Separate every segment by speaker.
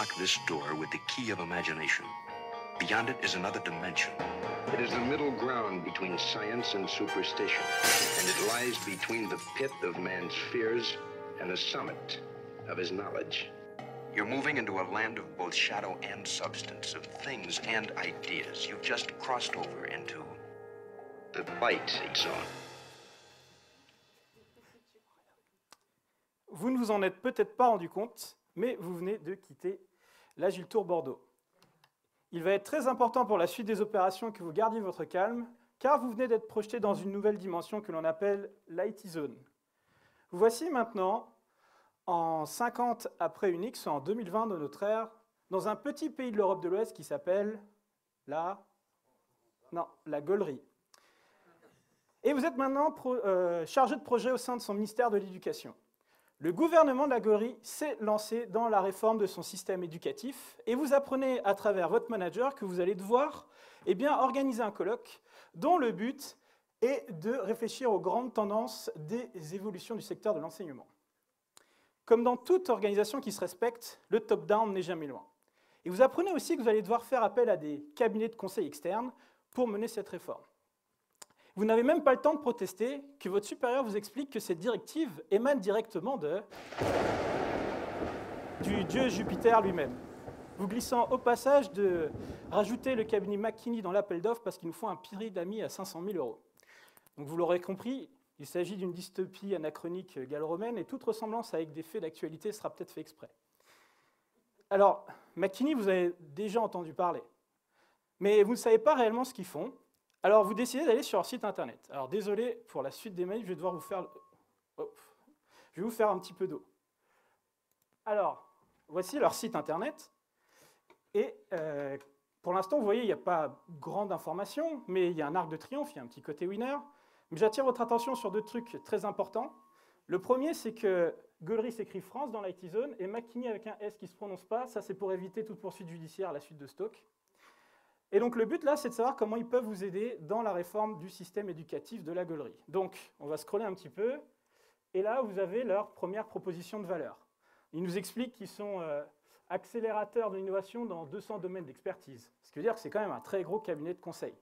Speaker 1: unlock this door with the key of imagination. Beyond it is another dimension. It is the middle ground between science and superstition, and it lies between the pit of man's fears and the summit of his knowledge. You're moving into a land of both shadow and substance, of things and ideas. You've just crossed over into the light zone.
Speaker 2: Vous ne vous en êtes peut-être pas rendu compte, mais vous venez de quitter l'Agile Tour Bordeaux. Il va être très important pour la suite des opérations que vous gardiez votre calme, car vous venez d'être projeté dans une nouvelle dimension que l'on appelle l'IT Zone. Vous voici maintenant en 50 après Unix, en 2020 de notre ère, dans un petit pays de l'Europe de l'Ouest qui s'appelle la Gaulerie. Et vous êtes maintenant chargé de projet au sein de son ministère de l'Éducation. Le gouvernement de la Gaulerie s'est lancé dans la réforme de son système éducatif et vous apprenez à travers votre manager que vous allez devoir organiser un colloque dont le but est de réfléchir aux grandes tendances des évolutions du secteur de l'enseignement. Comme dans toute organisation qui se respecte, le top-down n'est jamais loin. Et vous apprenez aussi que vous allez devoir faire appel à des cabinets de conseil externes pour mener cette réforme. Vous n'avez même pas le temps de protester, que votre supérieur vous explique que cette directive émane directement du dieu Jupiter lui-même, vous glissant au passage de rajouter le cabinet McKinney dans l'appel d'offres parce qu'ils nous font un pyramide à 500 000 €. Donc vous l'aurez compris, il s'agit d'une dystopie anachronique gallo-romaine et toute ressemblance avec des faits d'actualité sera peut-être fait exprès. Alors, McKinney, vous avez déjà entendu parler, mais vous ne savez pas réellement ce qu'ils font. Alors, vous décidez d'aller sur leur site internet. Alors, désolé pour la suite des mails, je vais devoir vous faire... Je vais vous faire un petit peu d'eau. Alors, voici leur site internet. Et pour l'instant, vous voyez, il n'y a pas grande information, mais il y a un arc de triomphe, il y a un petit côté winner. Mais j'attire votre attention sur deux trucs très importants. Le premier, c'est que Gaulerie s'écrit France dans l'IT Zone, et McKinney avec un S qui ne se prononce pas. Ça, c'est pour éviter toute poursuite judiciaire à la suite de Stoke. Et donc le but là, c'est de savoir comment ils peuvent vous aider dans la réforme du système éducatif de la Gaulerie. Donc on va scroller un petit peu, et là vous avez leur première proposition de valeur. Ils nous expliquent qu'ils sont accélérateurs de l'innovation dans 200 domaines d'expertise, ce qui veut dire que c'est quand même un très gros cabinet de conseil.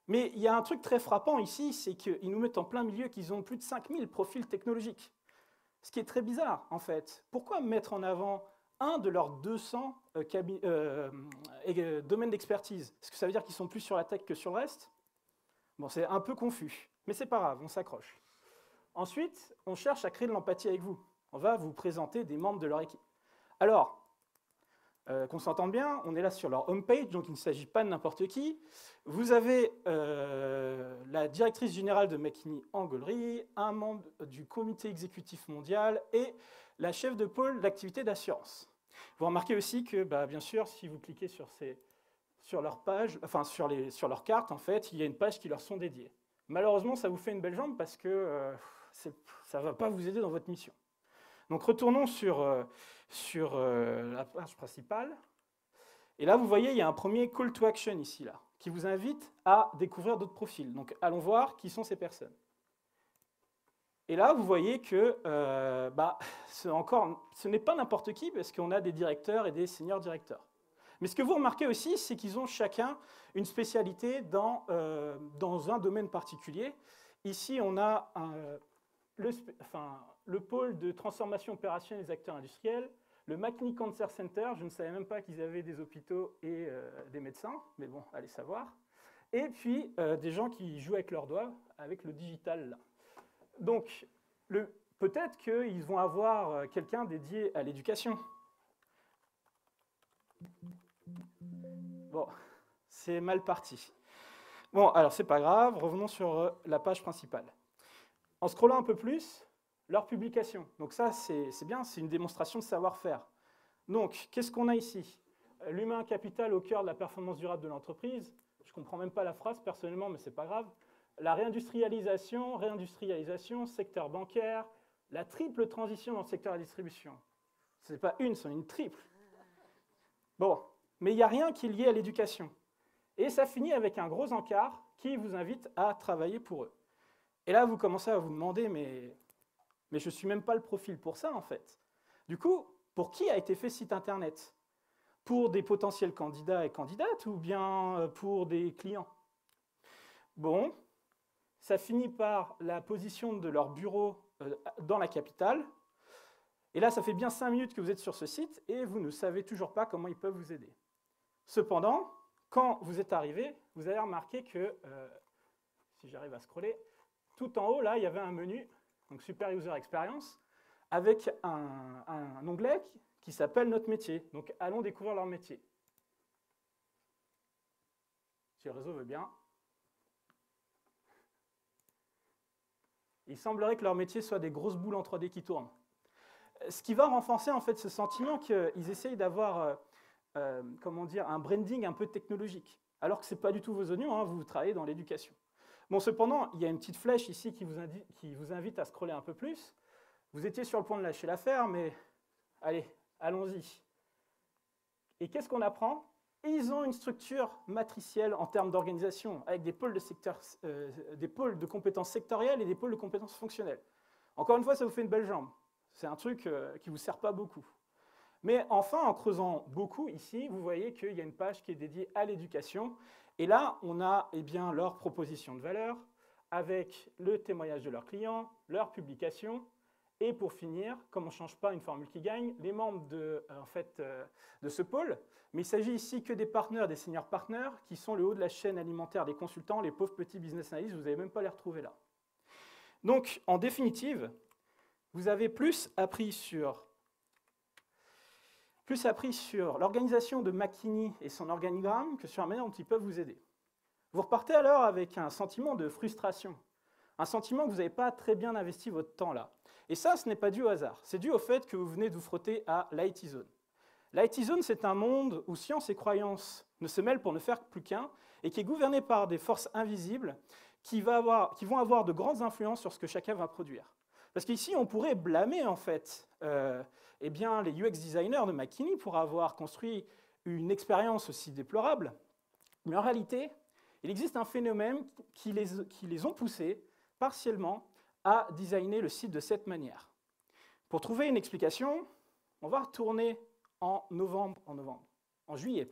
Speaker 2: Mais il y a un truc très frappant ici, c'est qu'ils nous mettent en plein milieu qu'ils ont plus de 5000 profils technologiques, ce qui est très bizarre en fait. Pourquoi mettre en avant un de leurs 200 domaines d'expertise? Est-ce que ça veut dire qu'ils sont plus sur la tech que sur le reste? Bon, c'est un peu confus, mais c'est pas grave, on s'accroche. Ensuite, on cherche à créer de l'empathie avec vous. On va vous présenter des membres de leur équipe. Alors, qu'on s'entende bien, on est là sur leur homepage, donc il ne s'agit pas de n'importe qui. Vous avez la directrice générale de McKinney en Gaulerie, un membre du comité exécutif mondial et la chef de pôle d'activité d'assurance. Vous remarquez aussi que, bien sûr, si vous cliquez sur leur page, enfin sur leur carte, en fait, il y a une page qui leur sont dédiées. Malheureusement, ça vous fait une belle jambe parce que ça ne va pas vous aider dans votre mission. Donc retournons sur la page principale. Et là, vous voyez, il y a un premier call to action ici, là, qui vous invite à découvrir d'autres profils. Donc allons voir qui sont ces personnes. Et là, vous voyez que ce n'est pas n'importe qui, parce qu'on a des directeurs et des seniors directeurs. Mais ce que vous remarquez aussi, c'est qu'ils ont chacun une spécialité dans un domaine particulier. Ici, on a le pôle de transformation opérationnelle des acteurs industriels, le McKinney Cancer Center, je ne savais même pas qu'ils avaient des hôpitaux et des médecins, mais bon, allez savoir. Et puis, des gens qui jouent avec leurs doigts, avec le digital, là. Donc, peut-être qu'ils vont avoir quelqu'un dédié à l'éducation. Bon, c'est mal parti. Bon, alors c'est pas grave, revenons sur la page principale. En scrollant un peu plus, leur publication. Donc ça, c'est bien, c'est une démonstration de savoir-faire. Donc, qu'est-ce qu'on a ici? L'humain capital au cœur de la performance durable de l'entreprise. Je ne comprends même pas la phrase personnellement, mais c'est pas grave. La réindustrialisation, secteur bancaire, la triple transition dans le secteur de la distribution. Ce n'est pas une, c'est une triple. Bon, mais il n'y a rien qui est lié à l'éducation. Et ça finit avec un gros encart qui vous invite à travailler pour eux. Et là, vous commencez à vous demander, mais je ne suis même pas le profil pour ça, en fait. Du coup, pour qui a été fait ce site internet? pour des potentiels candidats et candidates ou bien pour des clients? Bon, ça finit par la position de leur bureau dans la capitale. Et là, ça fait bien 5 minutes que vous êtes sur ce site et vous ne savez toujours pas comment ils peuvent vous aider. Cependant, quand vous êtes arrivé, vous avez remarqué que, si j'arrive à scroller, tout en haut, là, il y avait un menu, donc Super User Experience, avec un onglet qui s'appelle Notre métier. Donc, allons découvrir leur métier. Si le réseau veut bien. Il semblerait que leur métier soit des grosses boules en 3D qui tournent. Ce qui va renforcer en fait ce sentiment qu'ils essayent d'avoir comment dire, un branding un peu technologique, alors que ce n'est pas du tout vos oignons, hein, vous travaillez dans l'éducation. Bon, cependant, il y a une petite flèche ici qui vous invite à scroller un peu plus. Vous étiez sur le point de lâcher l'affaire, mais allez, allons-y. Et qu'est-ce qu'on apprend? Ils ont une structure matricielle en termes d'organisation, avec des pôles de compétences sectorielles et des pôles de compétences fonctionnelles. Encore une fois, ça vous fait une belle jambe. C'est un truc qui ne vous sert pas beaucoup. Mais enfin, en creusant beaucoup ici, vous voyez qu'il y a une page qui est dédiée à l'éducation. Et là, on a bien, leur proposition de valeur, avec le témoignage de leurs clients, leurs publications, et pour finir, comme on ne change pas une formule qui gagne, les membres de ce pôle. Mais il s'agit ici que des partenaires, des senior partners, qui sont le haut de la chaîne alimentaire des consultants, les pauvres petits business analysts, vous n'allez même pas les retrouver là. Donc, en définitive, vous avez plus appris sur l'organisation de McKinney et son organigramme que sur la manière dont ils peuvent vous aider. Vous repartez alors avec un sentiment de frustration, un sentiment que vous n'avez pas très bien investi votre temps là. Et ça, ce n'est pas dû au hasard, c'est dû au fait que vous venez de vous frotter à l'IT Zone. L'IT Zone, c'est un monde où science et croyance ne se mêlent pour ne faire plus qu'un, et qui est gouverné par des forces invisibles qui vont avoir de grandes influences sur ce que chacun va produire. Parce qu'ici, on pourrait blâmer en fait les UX designers de McKinney pour avoir construit une expérience aussi déplorable. Mais en réalité, il existe un phénomène qui les ont poussés partiellement à designer le site de cette manière. Pour trouver une explication, on va retourner en juillet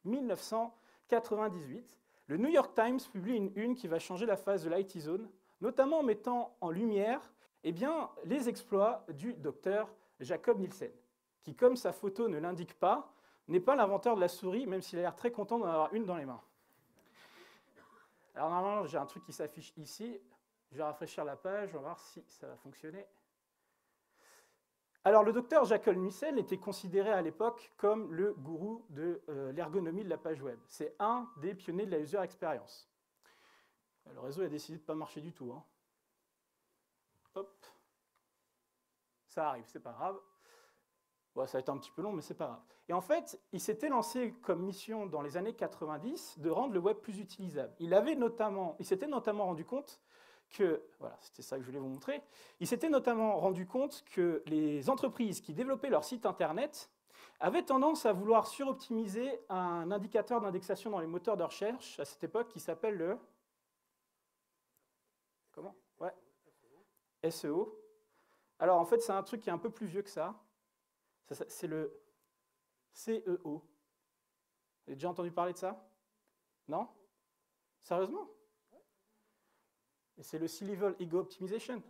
Speaker 2: 1998. Le New York Times publie une une qui va changer la face de l'IT Zone, notamment en mettant en lumière les exploits du docteur Jacob Nielsen, qui, comme sa photo ne l'indique pas, n'est pas l'inventeur de la souris, même s'il a l'air très content d'en avoir une dans les mains. Alors normalement, j'ai un truc qui s'affiche ici. Je vais rafraîchir la page, on va voir si ça va fonctionner. Alors, le docteur Jacob Nielsen était considéré à l'époque comme le gourou de l'ergonomie de la page web. C'est un des pionniers de la user experience. Le réseau a décidé de ne pas marcher du tout. Hein. Hop. Ça arrive, c'est pas grave. Bon, ça va être un petit peu long, mais c'est pas grave. Et en fait, il s'était lancé comme mission dans les années 90 de rendre le web plus utilisable. Il s'était notamment rendu compte que, voilà, c'était ça que je voulais vous montrer, il s'était notamment rendu compte que les entreprises qui développaient leur site internet avaient tendance à vouloir suroptimiser un indicateur d'indexation dans les moteurs de recherche à cette époque qui s'appelle le... Comment? Ouais. SEO. Alors en fait, c'est un truc qui est un peu plus vieux que ça. C'est le CEO. Vous avez déjà entendu parler de ça? Non? Sérieusement? Et c'est le C-Level Ego Optimization.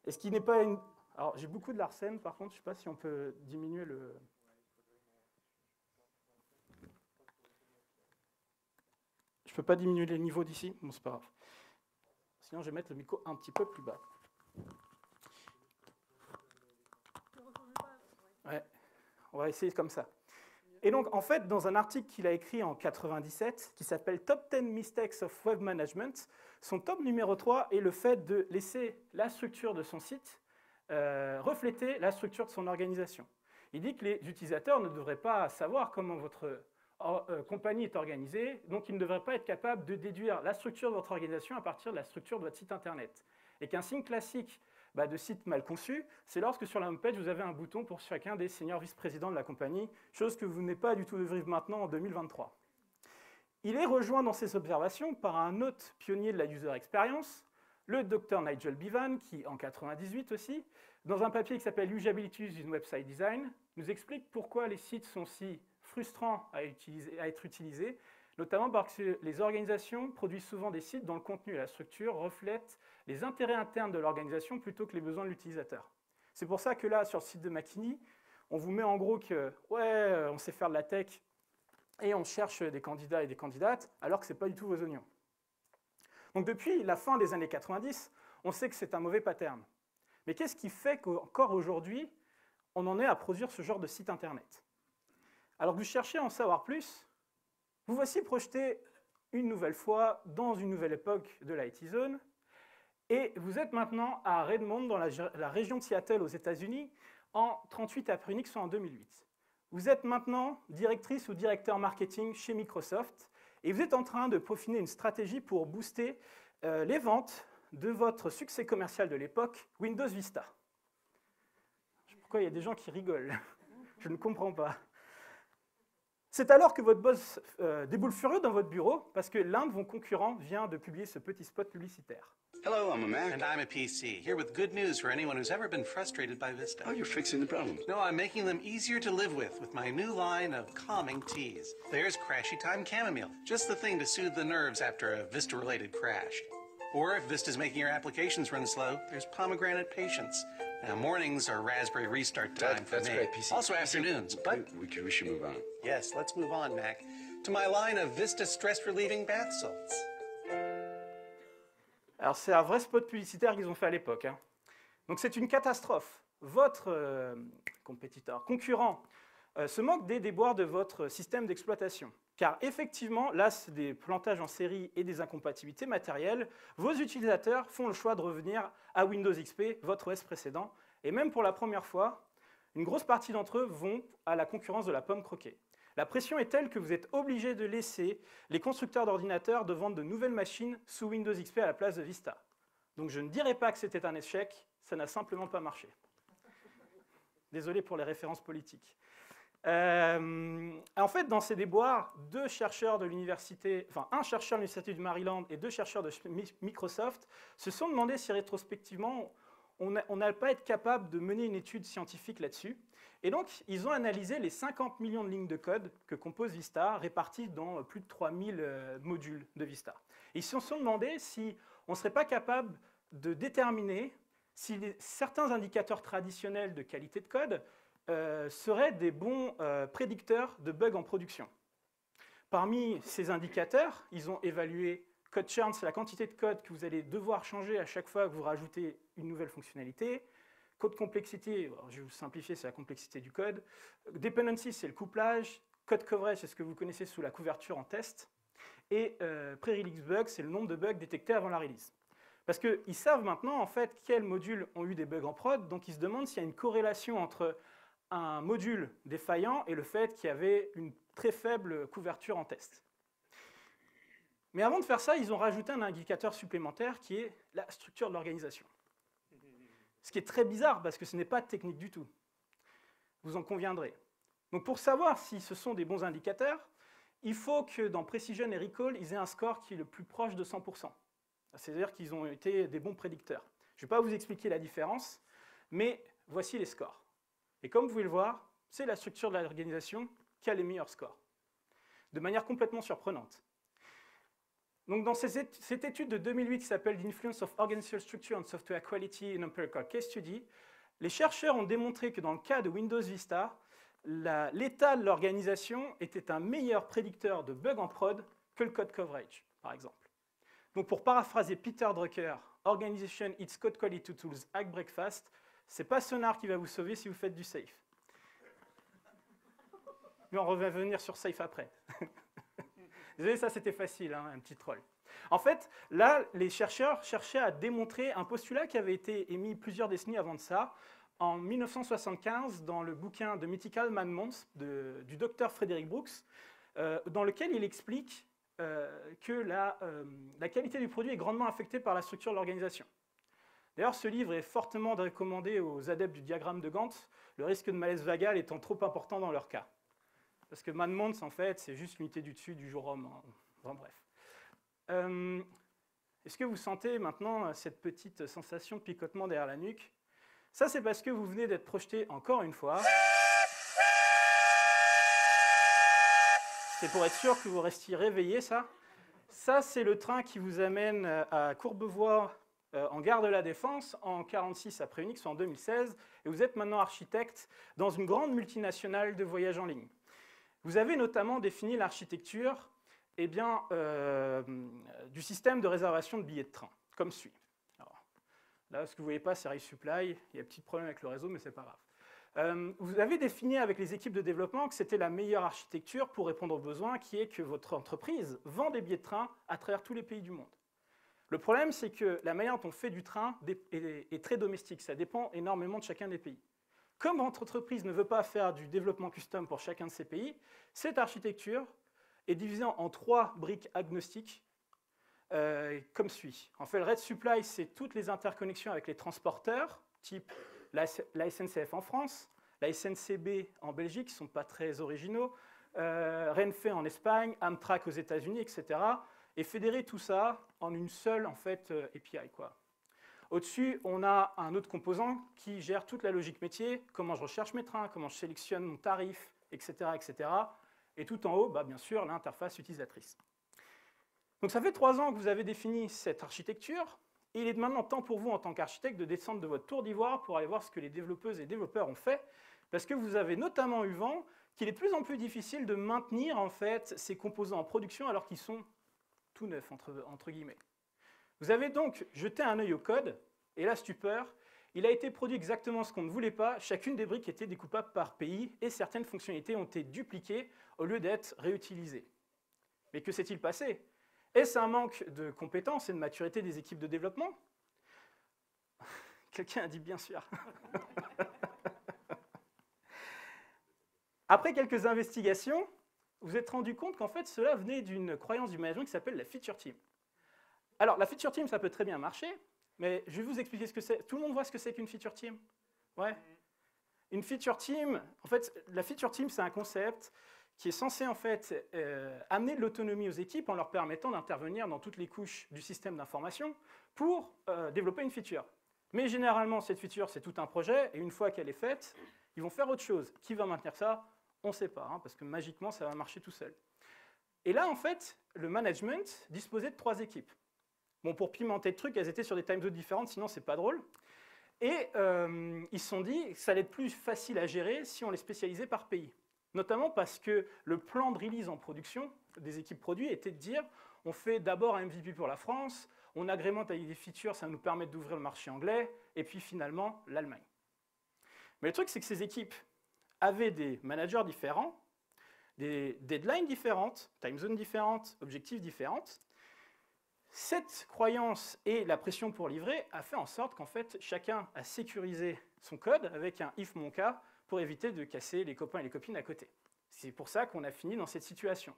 Speaker 2: Et ce qui n'est pas une... Alors, j'ai beaucoup de Larsen, par contre, je ne sais pas si on peut diminuer le... Je ne peux pas diminuer les niveaux d'ici? Bon, c'est pas grave. Sinon, je vais mettre le micro un petit peu plus bas. Ouais, on va essayer comme ça. Et donc, en fait, dans un article qu'il a écrit en 1997, qui s'appelle « Top 10 Mistakes of Web Management », son top numéro 3 est le fait de laisser la structure de son site refléter la structure de son organisation. Il dit que les utilisateurs ne devraient pas savoir comment votre compagnie est organisée, donc ils ne devraient pas être capables de déduire la structure de votre organisation à partir de la structure de votre site Internet. Et qu'un signe classique de site mal conçu, c'est lorsque sur la homepage, vous avez un bouton pour chacun des seniors vice-présidents de la compagnie, chose que vous n'êtes pas du tout de vivre maintenant en 2023. Il est rejoint dans ses observations par un autre pionnier de la user experience, le Dr Nigel Bevan, qui, en 1998 aussi, dans un papier qui s'appelle « Usability in Website Design », nous explique pourquoi les sites sont si frustrants à être utilisés, notamment parce que les organisations produisent souvent des sites dont le contenu et la structure reflètent les intérêts internes de l'organisation plutôt que les besoins de l'utilisateur. C'est pour ça que là, sur le site de McKinney, on vous met en gros que, ouais, on sait faire de la tech et on cherche des candidats et des candidates, alors que ce n'est pas du tout vos oignons. Donc depuis la fin des années 90, on sait que c'est un mauvais pattern. Mais qu'est-ce qui fait qu'encore aujourd'hui, on en est à produire ce genre de site internet? Alors que vous cherchez à en savoir plus, vous voici projeté une nouvelle fois dans une nouvelle époque de l'IT Zone, et vous êtes maintenant à Redmond, dans la région de Seattle aux États-Unis, en 38 après Unix, soit en 2008. Vous êtes maintenant directrice ou directeur marketing chez Microsoft, et vous êtes en train de peaufiner une stratégie pour booster les ventes de votre succès commercial de l'époque, Windows Vista. Pourquoi il y a des gens qui rigolent? Je ne comprends pas. C'est alors que votre boss déboule furieux dans votre bureau parce que l'un de vos concurrents vient de publier ce petit spot publicitaire.
Speaker 3: Hello, I'm a Mac.
Speaker 4: And I'm a PC, here with good news for anyone who's ever been frustrated by Vista.
Speaker 3: Oh, you're fixing the problem.
Speaker 4: No, I'm making them easier to live with my new line of calming teas. There's Crashy Time Chamomile, just the thing to soothe the nerves after a Vista-related crash. Or if Vista's making your applications run slow, there's Pomegranate Patience. Now, mornings are Raspberry Restart time for
Speaker 3: That's
Speaker 4: me.
Speaker 3: great, PC.
Speaker 4: Also afternoons, but
Speaker 3: We should move on.
Speaker 4: yes, let's move on, Mac, to my line of Vista stress-relieving bath salts.
Speaker 2: Alors c'est un vrai spot publicitaire qu'ils ont fait à l'époque, hein. Donc c'est une catastrophe. Votre concurrent, se moque des déboires de votre système d'exploitation. Car effectivement, là, c'est des plantages en série et des incompatibilités matérielles. Vos utilisateurs font le choix de revenir à Windows XP, votre OS précédent. Et même pour la première fois, une grosse partie d'entre eux vont à la concurrence de la pomme croquée. La pression est telle que vous êtes obligé de laisser les constructeurs d'ordinateurs de vendre de nouvelles machines sous Windows XP à la place de Vista. Donc je ne dirais pas que c'était un échec, ça n'a simplement pas marché. Désolé pour les références politiques. En fait, dans ces déboires, un chercheur de l'université du Maryland et 2 chercheurs de Microsoft se sont demandé si rétrospectivement, on n'allait pas être capable de mener une étude scientifique là-dessus. Et donc, ils ont analysé les 50 millions de lignes de code que compose Vista, réparties dans plus de 3000 modules de Vista. Et ils se sont demandé si on ne serait pas capable de déterminer si certains indicateurs traditionnels de qualité de code seraient des bons prédicteurs de bugs en production. Parmi ces indicateurs, ils ont évalué code churn, c'est la quantité de code que vous allez devoir changer à chaque fois que vous rajoutez une nouvelle fonctionnalité. Code complexity, je vais vous simplifier, c'est la complexité du code. Dependency, c'est le couplage. Code coverage, c'est ce que vous connaissez sous la couverture en test. Et pre-release bug, c'est le nombre de bugs détectés avant la release. Parce qu'ils savent maintenant, en fait, quels modules ont eu des bugs en prod, donc ils se demandent s'il y a une corrélation entre un module défaillant et le fait qu'il y avait une très faible couverture en test. Mais avant de faire ça, ils ont rajouté un indicateur supplémentaire qui est la structure de l'organisation. Ce qui est très bizarre parce que ce n'est pas technique du tout. Vous en conviendrez. Donc pour savoir si ce sont des bons indicateurs, il faut que dans Precision et Recall, ils aient un score qui est le plus proche de 100%. C'est-à-dire qu'ils ont été des bons prédicteurs. Je ne vais pas vous expliquer la différence, mais voici les scores. Et comme vous pouvez le voir, c'est la structure de l'organisation qui a les meilleurs scores, de manière complètement surprenante. Donc dans cette étude de 2008 qui s'appelle The Influence of Organizational Structure on Software Quality in Empirical Case Study, les chercheurs ont démontré que dans le cas de Windows Vista, l'état de l'organisation était un meilleur prédicteur de bugs en prod que le code coverage, par exemple. Donc pour paraphraser Peter Drucker, Organization Its Code Quality Tools Act Breakfast, c'est pas Sonar qui va vous sauver si vous faites du safe. Mais on va revenir sur safe après. Désolé, ça c'était facile, hein, un petit troll. En fait, là, les chercheurs cherchaient à démontrer un postulat qui avait été émis plusieurs décennies avant de ça, en 1975, dans le bouquin de Mythical Man Months du docteur Frederick Brooks, dans lequel il explique que la qualité du produit est grandement affectée par la structure de l'organisation. D'ailleurs, ce livre est fortement recommandé aux adeptes du diagramme de Gantt, le risque de malaise vagal étant trop important dans leur cas. Parce que Man Months, en fait, c'est juste l'unité du dessus du jour homme. Hein. Enfin, bref. Est-ce que vous sentez maintenant cette petite sensation de picotement derrière la nuque? Ça, c'est parce que vous venez d'être projeté, encore une fois, C'est pour être sûr que vous restiez réveillés, ça. Ça, c'est le train qui vous amène à Courbevoie, en gare de la Défense, en 1946 après Unix, en 2016. Et vous êtes maintenant architecte dans une grande multinationale de voyage en ligne. Vous avez notamment défini l'architecture du système de réservation de billets de train, comme suit. Alors, là, ce que vous ne voyez pas, c'est Rail Supply. Il y a un petit problème avec le réseau, mais ce n'est pas grave. Vous avez défini avec les équipes de développement que c'était la meilleure architecture pour répondre aux besoins, qui est que votre entreprise vend des billets de train à travers tous les pays du monde. Le problème, c'est que la manière dont on fait du train est très domestique. Ça dépend énormément de chacun des pays. Comme votre entreprise ne veut pas faire du développement custom pour chacun de ces pays, cette architecture est divisée en 3 briques agnostiques, comme suit. En fait, le Red Supply, c'est toutes les interconnexions avec les transporteurs, type la SNCF en France, la SNCB en Belgique, qui ne sont pas très originaux, Renfe en Espagne, Amtrak aux États-Unis, etc. Et fédérer tout ça en une seule API, quoi. Au-dessus, on a un autre composant qui gère toute la logique métier, comment je recherche mes trains, comment je sélectionne mon tarif, etc. etc. Et tout en haut, bien sûr, l'interface utilisatrice. Donc ça fait 3 ans que vous avez défini cette architecture. Et il est maintenant temps pour vous, en tant qu'architecte, de descendre de votre tour d'ivoire pour aller voir ce que les développeuses et développeurs ont fait, parce que vous avez notamment eu vent qu'il est de plus en plus difficile de maintenir en fait, ces composants en production alors qu'ils sont tout neufs, entre guillemets. Vous avez donc jeté un œil au code, et la stupeur, il a été produit exactement ce qu'on ne voulait pas, chacune des briques était découpable par pays, et certaines fonctionnalités ont été dupliquées au lieu d'être réutilisées. Mais que s'est-il passé ? Est-ce un manque de compétences et de maturité des équipes de développement? Quelqu'un a dit bien sûr. Après quelques investigations, vous vous êtes rendu compte qu'en fait, cela venait d'une croyance du management qui s'appelle la feature team. Alors, la feature team, ça peut très bien marcher, mais je vais vous expliquer ce que c'est. Tout le monde voit ce que c'est qu'une feature team? Ouais. Une feature team, en fait, la feature team, c'est un concept qui est censé en fait amener de l'autonomie aux équipes en leur permettant d'intervenir dans toutes les couches du système d'information pour développer une feature. Mais généralement, cette feature, c'est tout un projet, et une fois qu'elle est faite, ils vont faire autre chose. Qui va maintenir ça? On ne sait pas, parce que magiquement, ça va marcher tout seul. Et là, en fait, le management disposait de 3 équipes. Bon, pour pimenter le truc, elles étaient sur des time zones différentes, sinon c'est pas drôle. Et ils se sont dit que ça allait être plus facile à gérer si on les spécialisait par pays. Notamment parce que le plan de release en production des équipes produits était de dire on fait d'abord un MVP pour la France, on agrémente avec des features, ça nous permet d'ouvrir le marché anglais, et puis finalement l'Allemagne. Mais le truc, c'est que ces équipes avaient des managers différents, des deadlines différentes, time zones différentes, objectifs différentes. Cette croyance et la pression pour livrer a fait en sorte qu'en fait, chacun a sécurisé son code avec un if mon cas pour éviter de casser les copains et les copines à côté. C'est pour ça qu'on a fini dans cette situation.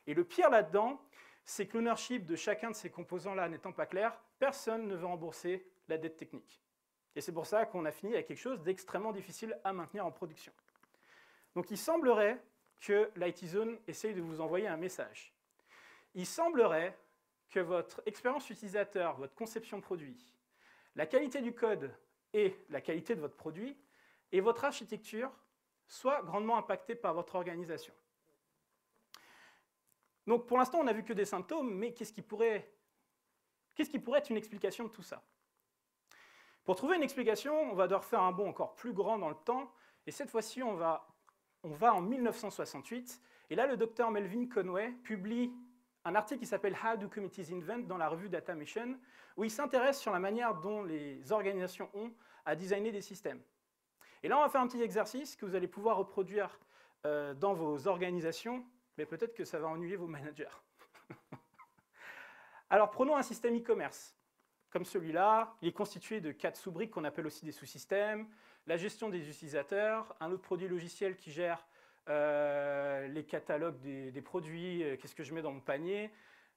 Speaker 2: Et le pire là-dedans, c'est que l'ownership de chacun de ces composants-là n'étant pas clair, personne ne veut rembourser la dette technique. Et c'est pour ça qu'on a fini avec quelque chose d'extrêmement difficile à maintenir en production. Donc il semblerait que l'IT Zone essaye de vous envoyer un message. Il semblerait que votre expérience utilisateur, votre conception produit, la qualité du code et la qualité de votre produit et votre architecture soient grandement impactées par votre organisation. Donc pour l'instant, on n'a vu que des symptômes, mais qu'est-ce qui pourrait être une explication de tout ça? Pour trouver une explication, on va devoir faire un bond encore plus grand dans le temps, et cette fois-ci, on va en 1968, et là, le docteur Melvin Conway publie un article qui s'appelle « How do committees invent » dans la revue Datamation, où il s'intéresse sur la manière dont les organisations ont à designer des systèmes. Et là, on va faire un petit exercice que vous allez pouvoir reproduire dans vos organisations, mais peut-être que ça va ennuyer vos managers. Alors, prenons un système e-commerce. Comme celui-là, il est constitué de 4 sous-briques qu'on appelle aussi des sous-systèmes, la gestion des utilisateurs, un autre produit logiciel qui gère les catalogues des produits, qu'est-ce que je mets dans mon panier,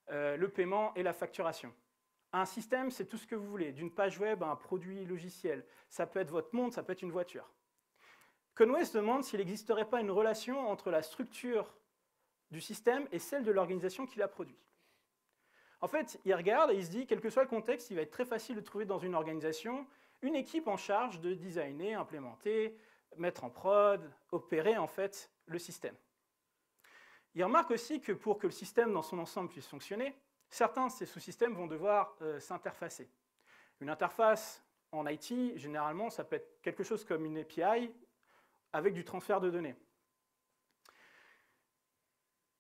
Speaker 2: le paiement et la facturation. Un système, c'est tout ce que vous voulez, d'une page web à un produit logiciel. Ça peut être votre montre, ça peut être une voiture. Conway se demande s'il n'existerait pas une relation entre la structure du système et celle de l'organisation qui l'a produit. En fait, il regarde et il se dit, quel que soit le contexte, il va être très facile de trouver dans une organisation une équipe en charge de designer, implémenter, mettre en prod, opérer en fait le système. Il remarque aussi que pour que le système dans son ensemble puisse fonctionner, certains de ces sous-systèmes vont devoir s'interfacer. Une interface en IT, généralement, ça peut être quelque chose comme une API avec du transfert de données.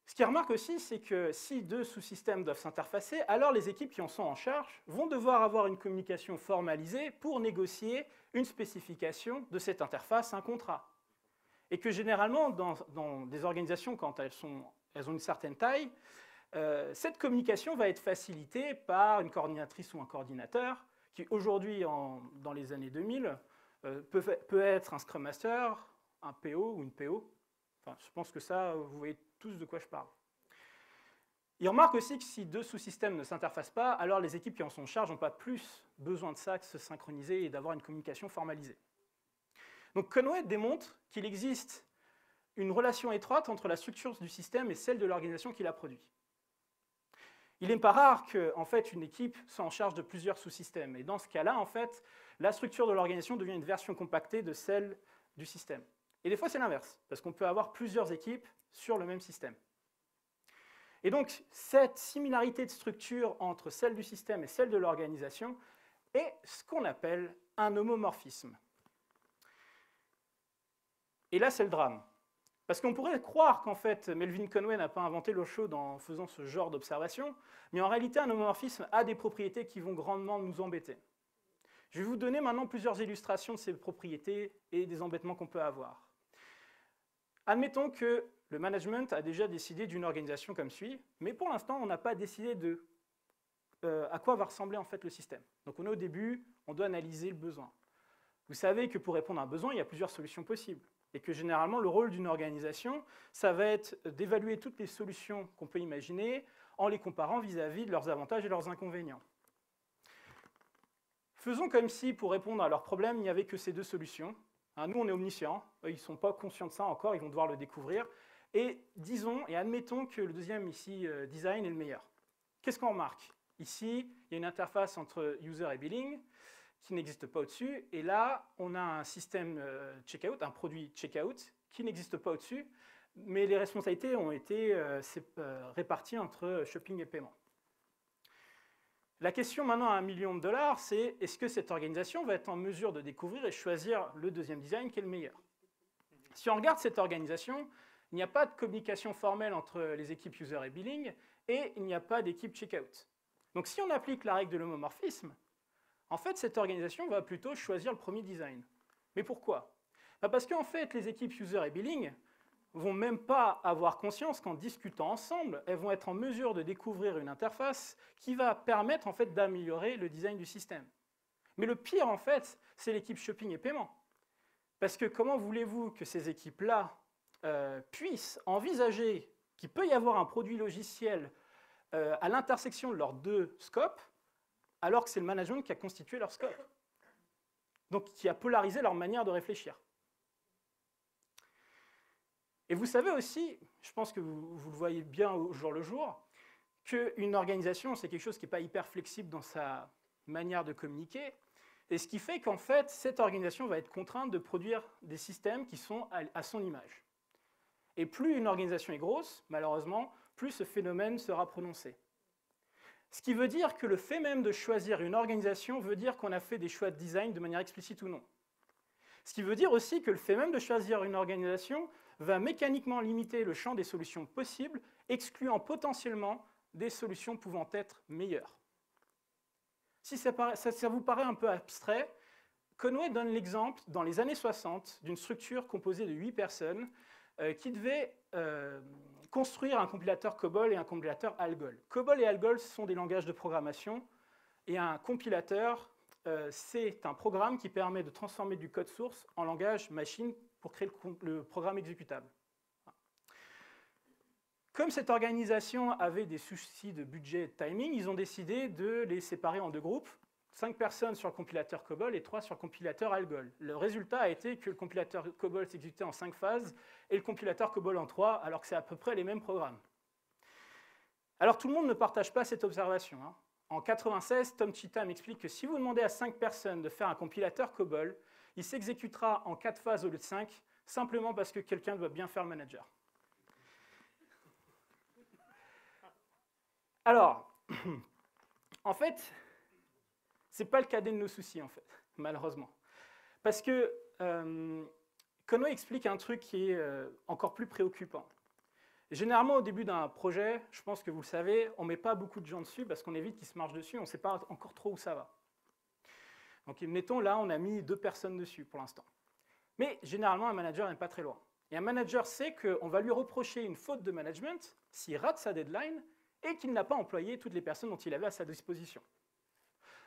Speaker 2: Ce qu'il remarque aussi, c'est que si deux sous-systèmes doivent s'interfacer, alors les équipes qui en sont en charge vont devoir avoir une communication formalisée pour négocier une spécification de cette interface, un contrat. Et que généralement, dans des organisations, quand elles ont une certaine taille, cette communication va être facilitée par une coordinatrice ou un coordinateur qui, aujourd'hui, dans les années 2000, peut être un Scrum Master, un PO ou une PO. Enfin, je pense que ça, vous voyez tous de quoi je parle. Il remarque aussi que si deux sous-systèmes ne s'interfacent pas, alors les équipes qui en sont en charge n'ont pas plus besoin de ça que se synchroniser et d'avoir une communication formalisée. Donc Conway démontre qu'il existe une relation étroite entre la structure du système et celle de l'organisation qui l'a produit. Il n'est pas rare qu'en fait, une équipe soit en charge de plusieurs sous-systèmes. Et dans ce cas-là, en fait, la structure de l'organisation devient une version compactée de celle du système. Et des fois, c'est l'inverse, parce qu'on peut avoir plusieurs équipes sur le même système. Et donc, cette similarité de structure entre celle du système et celle de l'organisation est ce qu'on appelle un homomorphisme. Et là, c'est le drame. Parce qu'on pourrait croire qu'en fait, Melvin Conway n'a pas inventé l'eau chaude en faisant ce genre d'observation, mais en réalité, un homomorphisme a des propriétés qui vont grandement nous embêter. Je vais vous donner maintenant plusieurs illustrations de ces propriétés et des embêtements qu'on peut avoir. Admettons que le management a déjà décidé d'une organisation comme suit, mais pour l'instant, on n'a pas décidé de à quoi va ressembler en fait le système. Donc on est au début, on doit analyser le besoin. Vous savez que pour répondre à un besoin, il y a plusieurs solutions possibles. Et que généralement, le rôle d'une organisation, ça va être d'évaluer toutes les solutions qu'on peut imaginer en les comparant vis-à-vis de leurs avantages et leurs inconvénients. Faisons comme si, pour répondre à leurs problèmes, il n'y avait que ces deux solutions. Nous, on est omniscients, eux, ils ne sont pas conscients de ça encore, ils vont devoir le découvrir. Et disons, et admettons que le deuxième ici, design, est le meilleur. Qu'est-ce qu'on remarque? Ici, il y a une interface entre user et billing qui n'existe pas au-dessus. Et là, on a un système checkout, un produit checkout qui n'existe pas au-dessus, mais les responsabilités ont été réparties entre shopping et paiement. La question maintenant à $1 million, c'est est-ce que cette organisation va être en mesure de découvrir et choisir le deuxième design qui est le meilleur? Si on regarde cette organisation, il n'y a pas de communication formelle entre les équipes user et billing, et il n'y a pas d'équipe checkout. Donc si on applique la règle de l'homomorphisme, en fait, cette organisation va plutôt choisir le premier design. Mais pourquoi? Parce qu'en fait, les équipes user et billing ne vont même pas avoir conscience qu'en discutant ensemble, elles vont être en mesure de découvrir une interface qui va permettre en fait, d'améliorer le design du système. Mais le pire, en fait, c'est l'équipe shopping et paiement. Parce que comment voulez-vous que ces équipes-là puissent envisager qu'il peut y avoir un produit logiciel à l'intersection de leurs deux scopes, alors que c'est le management qui a constitué leur scope, donc qui a polarisé leur manière de réfléchir. Et vous savez aussi, je pense que vous le voyez bien au jour le jour, qu'une organisation, c'est quelque chose qui n'est pas hyper flexible dans sa manière de communiquer, et ce qui fait qu'en fait, cette organisation va être contrainte de produire des systèmes qui sont à son image. Et plus une organisation est grosse, malheureusement, plus ce phénomène sera prononcé. Ce qui veut dire que le fait même de choisir une organisation veut dire qu'on a fait des choix de design de manière explicite ou non. Ce qui veut dire aussi que le fait même de choisir une organisation va mécaniquement limiter le champ des solutions possibles, excluant potentiellement des solutions pouvant être meilleures. Si ça vous paraît un peu abstrait, Conway donne l'exemple, dans les années 60, d'une structure composée de 8 personnes qui devaient construire un compilateur COBOL et un compilateur ALGOL. COBOL et ALGOL sont des langages de programmation, et un compilateur, c'est un programme qui permet de transformer du code source en langage machine pour créer le programme exécutable. Comme cette organisation avait des soucis de budget et de timing, ils ont décidé de les séparer en deux groupes, 5 personnes sur le compilateur COBOL et 3 sur le compilateur ALGOL. Le résultat a été que le compilateur COBOL s'exécutait en 5 phases et le compilateur COBOL en 3, alors que c'est à peu près les mêmes programmes. Alors tout le monde ne partage pas cette observation. En 1996, Tom Cheetham explique que si vous demandez à 5 personnes de faire un compilateur COBOL, il s'exécutera en 4 phases au lieu de 5, simplement parce que quelqu'un doit bien faire le manager. Alors, en fait, ce n'est pas le cadet de nos soucis, en fait, malheureusement. Parce que Conway explique un truc qui est encore plus préoccupant. Généralement, au début d'un projet, je pense que vous le savez, on ne met pas beaucoup de gens dessus parce qu'on évite qu'ils se marchent dessus, on ne sait pas encore trop où ça va. Donc, mettons, là, on a mis 2 personnes dessus pour l'instant. Mais généralement, un manager n'est pas très loin. Et un manager sait qu'on va lui reprocher une faute de management s'il rate sa deadline et qu'il n'a pas employé toutes les personnes dont il avait à sa disposition.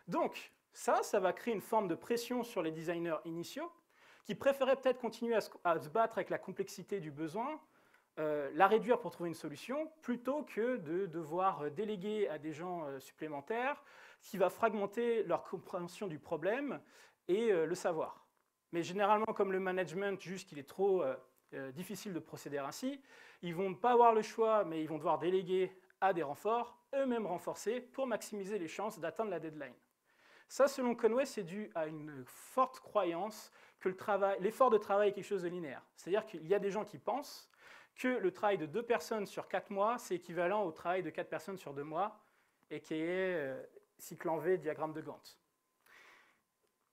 Speaker 2: Donc, ça va créer une forme de pression sur les designers initiaux qui préféraient peut-être continuer à se battre avec la complexité du besoin, la réduire pour trouver une solution, plutôt que de devoir déléguer à des gens supplémentaires, qui va fragmenter leur compréhension du problème et le savoir. Mais généralement, comme le management juge qu'il est trop difficile de procéder ainsi, ils ne vont pas avoir le choix, mais ils vont devoir déléguer à des renforts, eux-mêmes renforcés, pour maximiser les chances d'atteindre la deadline. Ça, selon Conway, c'est dû à une forte croyance que l'effort de travail est quelque chose de linéaire. C'est-à-dire qu'il y a des gens qui pensent que le travail de 2 personnes sur 4 mois, c'est équivalent au travail de 4 personnes sur 2 mois, et qui est cycle en V, diagramme de Gantt.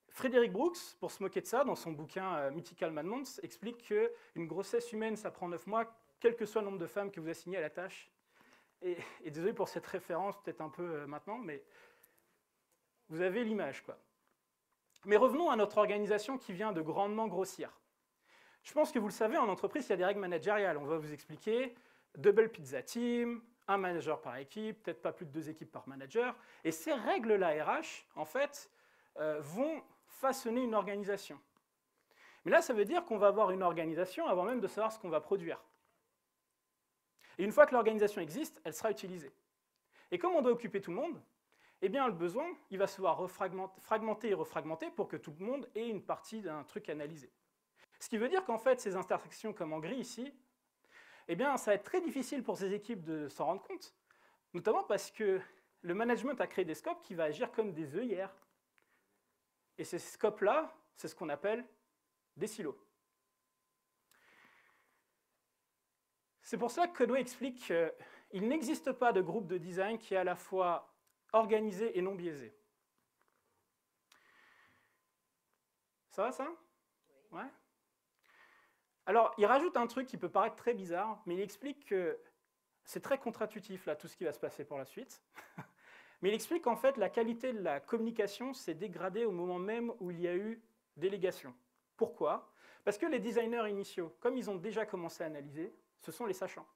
Speaker 2: Frédéric Brooks, pour se moquer de ça, dans son bouquin Mythical Man Months, explique qu'une grossesse humaine, ça prend 9 mois, quel que soit le nombre de femmes que vous assignez à la tâche. Et désolé pour cette référence, peut-être un peu maintenant, mais vous avez l'image, quoi. Mais revenons à notre organisation qui vient de grandement grossir. Je pense que vous le savez, en entreprise, il y a des règles managériales. On va vous expliquer double pizza team, un manager par équipe, peut-être pas plus de 2 équipes par manager. Et ces règles-là, RH, en fait, vont façonner une organisation. Mais là, ça veut dire qu'on va avoir une organisation avant même de savoir ce qu'on va produire. Et une fois que l'organisation existe, elle sera utilisée. Et comme on doit occuper tout le monde, eh bien, le besoin, il va se voir fragmenter et refragmenter pour que tout le monde ait une partie d'un truc analysé. Ce qui veut dire qu'en fait, ces intersections comme en gris ici, eh bien, ça va être très difficile pour ces équipes de s'en rendre compte, notamment parce que le management a créé des scopes qui vont agir comme des œillères. Et ces scopes-là, c'est ce qu'on appelle des silos. C'est pour ça que Conway explique qu'il n'existe pas de groupe de design qui est à la fois organisé et non biaisé. Ça va, ça? Ouais. Alors, il rajoute un truc qui peut paraître très bizarre, mais il explique que c'est très contre-intuitif, là, tout ce qui va se passer pour la suite. Mais il explique qu'en fait, la qualité de la communication s'est dégradée au moment même où il y a eu délégation. Pourquoi? Parce que les designers initiaux, comme ils ont déjà commencé à analyser, ce sont les sachants.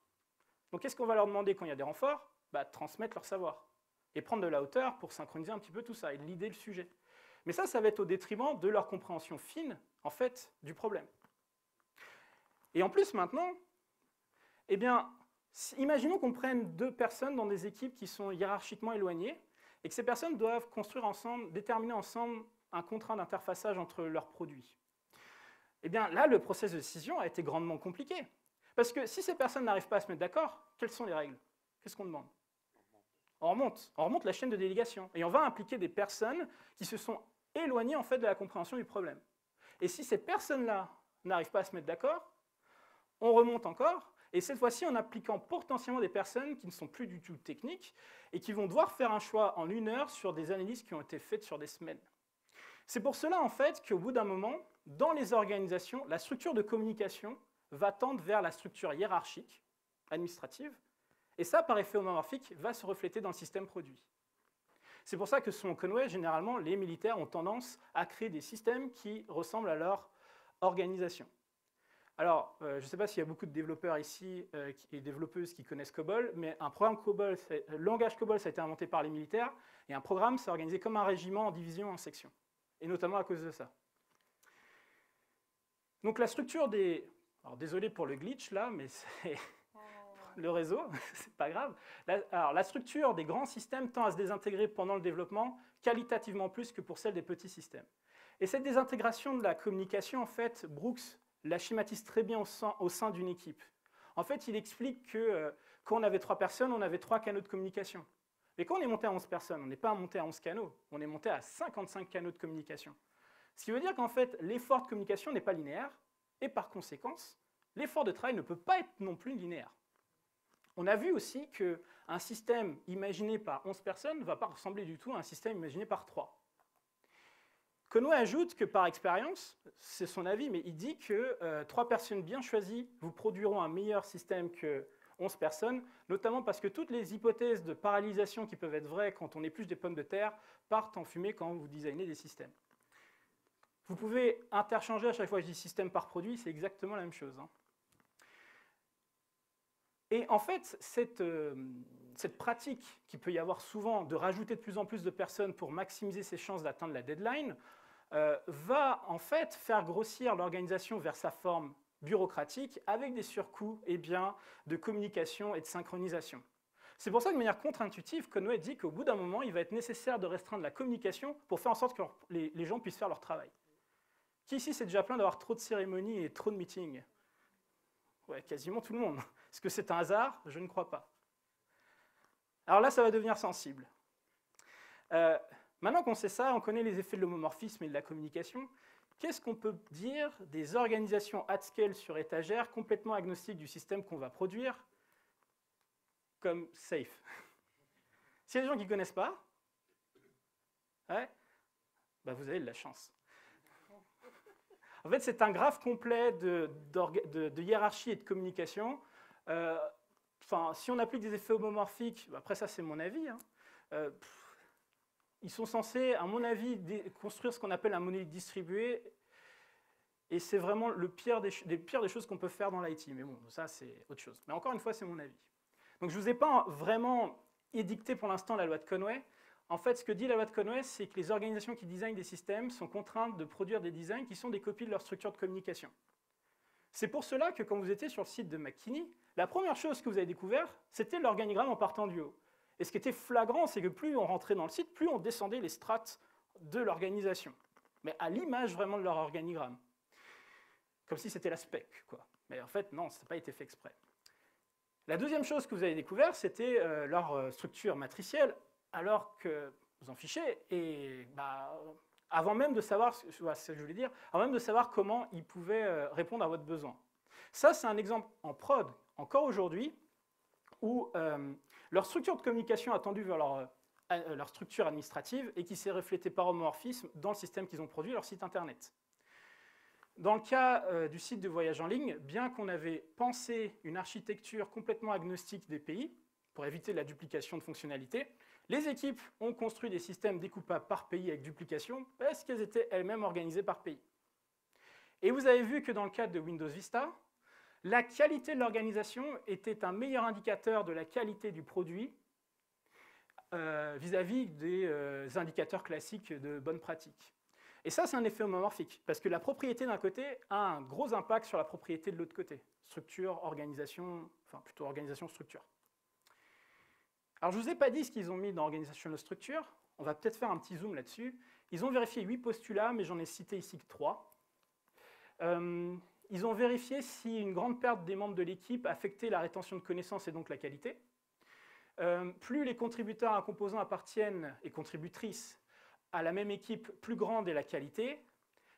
Speaker 2: Donc, qu'est-ce qu'on va leur demander quand il y a des renforts? Bah, transmettre leur savoir et prendre de la hauteur pour synchroniser un petit peu tout ça et leader le sujet. Mais ça va être au détriment de leur compréhension fine, en fait, du problème. Et en plus, maintenant, eh bien, imaginons qu'on prenne 2 personnes dans des équipes qui sont hiérarchiquement éloignées et que ces personnes doivent construire ensemble, déterminer ensemble un contrat d'interfaçage entre leurs produits. Eh bien, là, le processus de décision a été grandement compliqué. Parce que si ces personnes n'arrivent pas à se mettre d'accord, quelles sont les règles? Qu'est-ce qu'on demande? On remonte la chaîne de délégation. Et on va impliquer des personnes qui se sont éloignées en fait, de la compréhension du problème. Et si ces personnes-là n'arrivent pas à se mettre d'accord, on remonte encore, et cette fois-ci en appliquant potentiellement des personnes qui ne sont plus du tout techniques et qui vont devoir faire un choix en 1 heure sur des analyses qui ont été faites sur des semaines. C'est pour cela en fait qu'au bout d'un moment, dans les organisations, la structure de communication va tendre vers la structure hiérarchique, administrative, et ça, par effet homomorphique, va se refléter dans le système produit. C'est pour ça que selon Conway, généralement, les militaires ont tendance à créer des systèmes qui ressemblent à leur organisation. Alors, je ne sais pas s'il y a beaucoup de développeurs ici et développeuses qui connaissent COBOL, mais un programme COBOL, le langage COBOL, ça a été inventé par les militaires, et un programme, c'est organisé comme un régiment en division, en section, et notamment à cause de ça. Donc la structure des... Alors désolé pour le glitch là, mais c'est le réseau, c'est pas grave. Alors la structure des grands systèmes tend à se désintégrer pendant le développement, qualitativement plus que pour celle des petits systèmes. Et cette désintégration de la communication, en fait, Brooks la schématise très bien au sein d'une équipe. En fait, il explique que quand on avait 3 personnes, on avait 3 canaux de communication. Mais quand on est monté à 11 personnes, on n'est pas monté à 11 canaux, on est monté à 55 canaux de communication. Ce qui veut dire qu'en fait, l'effort de communication n'est pas linéaire, et par conséquence, l'effort de travail ne peut pas être non plus linéaire. On a vu aussi qu'un système imaginé par 11 personnes ne va pas ressembler du tout à un système imaginé par 3. Conway ajoute que par expérience, c'est son avis, mais il dit que 3 personnes bien choisies vous produiront un meilleur système que 11 personnes, notamment parce que toutes les hypothèses de parallélisation qui peuvent être vraies quand on épluche des pommes de terre partent en fumée quand vous designez des systèmes. Vous pouvez interchanger à chaque fois que je dis système par produit, c'est exactement la même chose. Et en fait, cette pratique qu'il peut y avoir souvent de rajouter de plus en plus de personnes pour maximiser ses chances d'atteindre la deadline va en fait faire grossir l'organisation vers sa forme bureaucratique avec des surcoûts de communication et de synchronisation. C'est pour ça que de manière contre-intuitive, Conway dit qu'au bout d'un moment, il va être nécessaire de restreindre la communication pour faire en sorte que les gens puissent faire leur travail. Qui ici s'est déjà plaint d'avoir trop de cérémonies et trop de meetings? Ouais, quasiment tout le monde. Est-ce que c'est un hasard? Je ne crois pas. Alors là, ça va devenir sensible. Maintenant qu'on sait ça, on connaît les effets de l'homomorphisme et de la communication. Qu'est-ce qu'on peut dire des organisations at scale sur étagère complètement agnostiques du système qu'on va produire, comme SAFE? S'il y a des gens qui ne connaissent pas, ouais, bah vous avez de la chance. En fait, c'est un graphe complet de hiérarchie et de communication. Si on applique des effets homomorphiques, après ça c'est mon avis, ils sont censés, à mon avis, construire ce qu'on appelle un monolithe distribué, et c'est vraiment le pire des choses qu'on peut faire dans l'IT. Mais bon, ça c'est autre chose. Mais encore une fois, c'est mon avis. Donc je ne vous ai pas vraiment édicté pour l'instant la loi de Conway. En fait, ce que dit la loi de Conway, c'est que les organisations qui designent des systèmes sont contraintes de produire des designs qui sont des copies de leur structure de communication. C'est pour cela que quand vous étiez sur le site de McKinney, la première chose que vous avez découvert, c'était l'organigramme en partant du haut. Et ce qui était flagrant, c'est que plus on rentrait dans le site, plus on descendait les strates de l'organisation. Mais à l'image vraiment de leur organigramme. Comme si c'était la spec, quoi. Mais en fait, non, ça n'a pas été fait exprès. La deuxième chose que vous avez découvert, c'était leur structure matricielle, alors que vous en fichez, et avant même de savoir, c'est ce que je voulais dire, avant même de savoir comment ils pouvaient répondre à votre besoin. Ça, c'est un exemple en prod, encore aujourd'hui, où leur structure de communication a tendu vers leur structure administrative et qui s'est reflétée par homomorphisme dans le système qu'ils ont produit, leur site internet. Dans le cas du site de voyage en ligne, bien qu'on avait pensé une architecture complètement agnostique des pays, pour éviter la duplication de fonctionnalités, les équipes ont construit des systèmes découpables par pays avec duplication parce qu'elles étaient elles-mêmes organisées par pays. Et vous avez vu que dans le cadre de Windows Vista, la qualité de l'organisation était un meilleur indicateur de la qualité du produit vis-à-vis des indicateurs classiques de bonne pratique. Et ça, c'est un effet homomorphique, parce que la propriété d'un côté a un gros impact sur la propriété de l'autre côté. Structure, organisation, enfin plutôt organisation-structure. Alors, je ne vous ai pas dit ce qu'ils ont mis dans Organizational Structure. On va peut-être faire un petit zoom là-dessus. Ils ont vérifié 8 postulats, mais j'en ai cité ici que 3. Ils ont vérifié si une grande perte des membres de l'équipe affectait la rétention de connaissances et donc la qualité. Plus les contributeurs à un composant appartiennent, et contributrices, à la même équipe, plus grande est la qualité,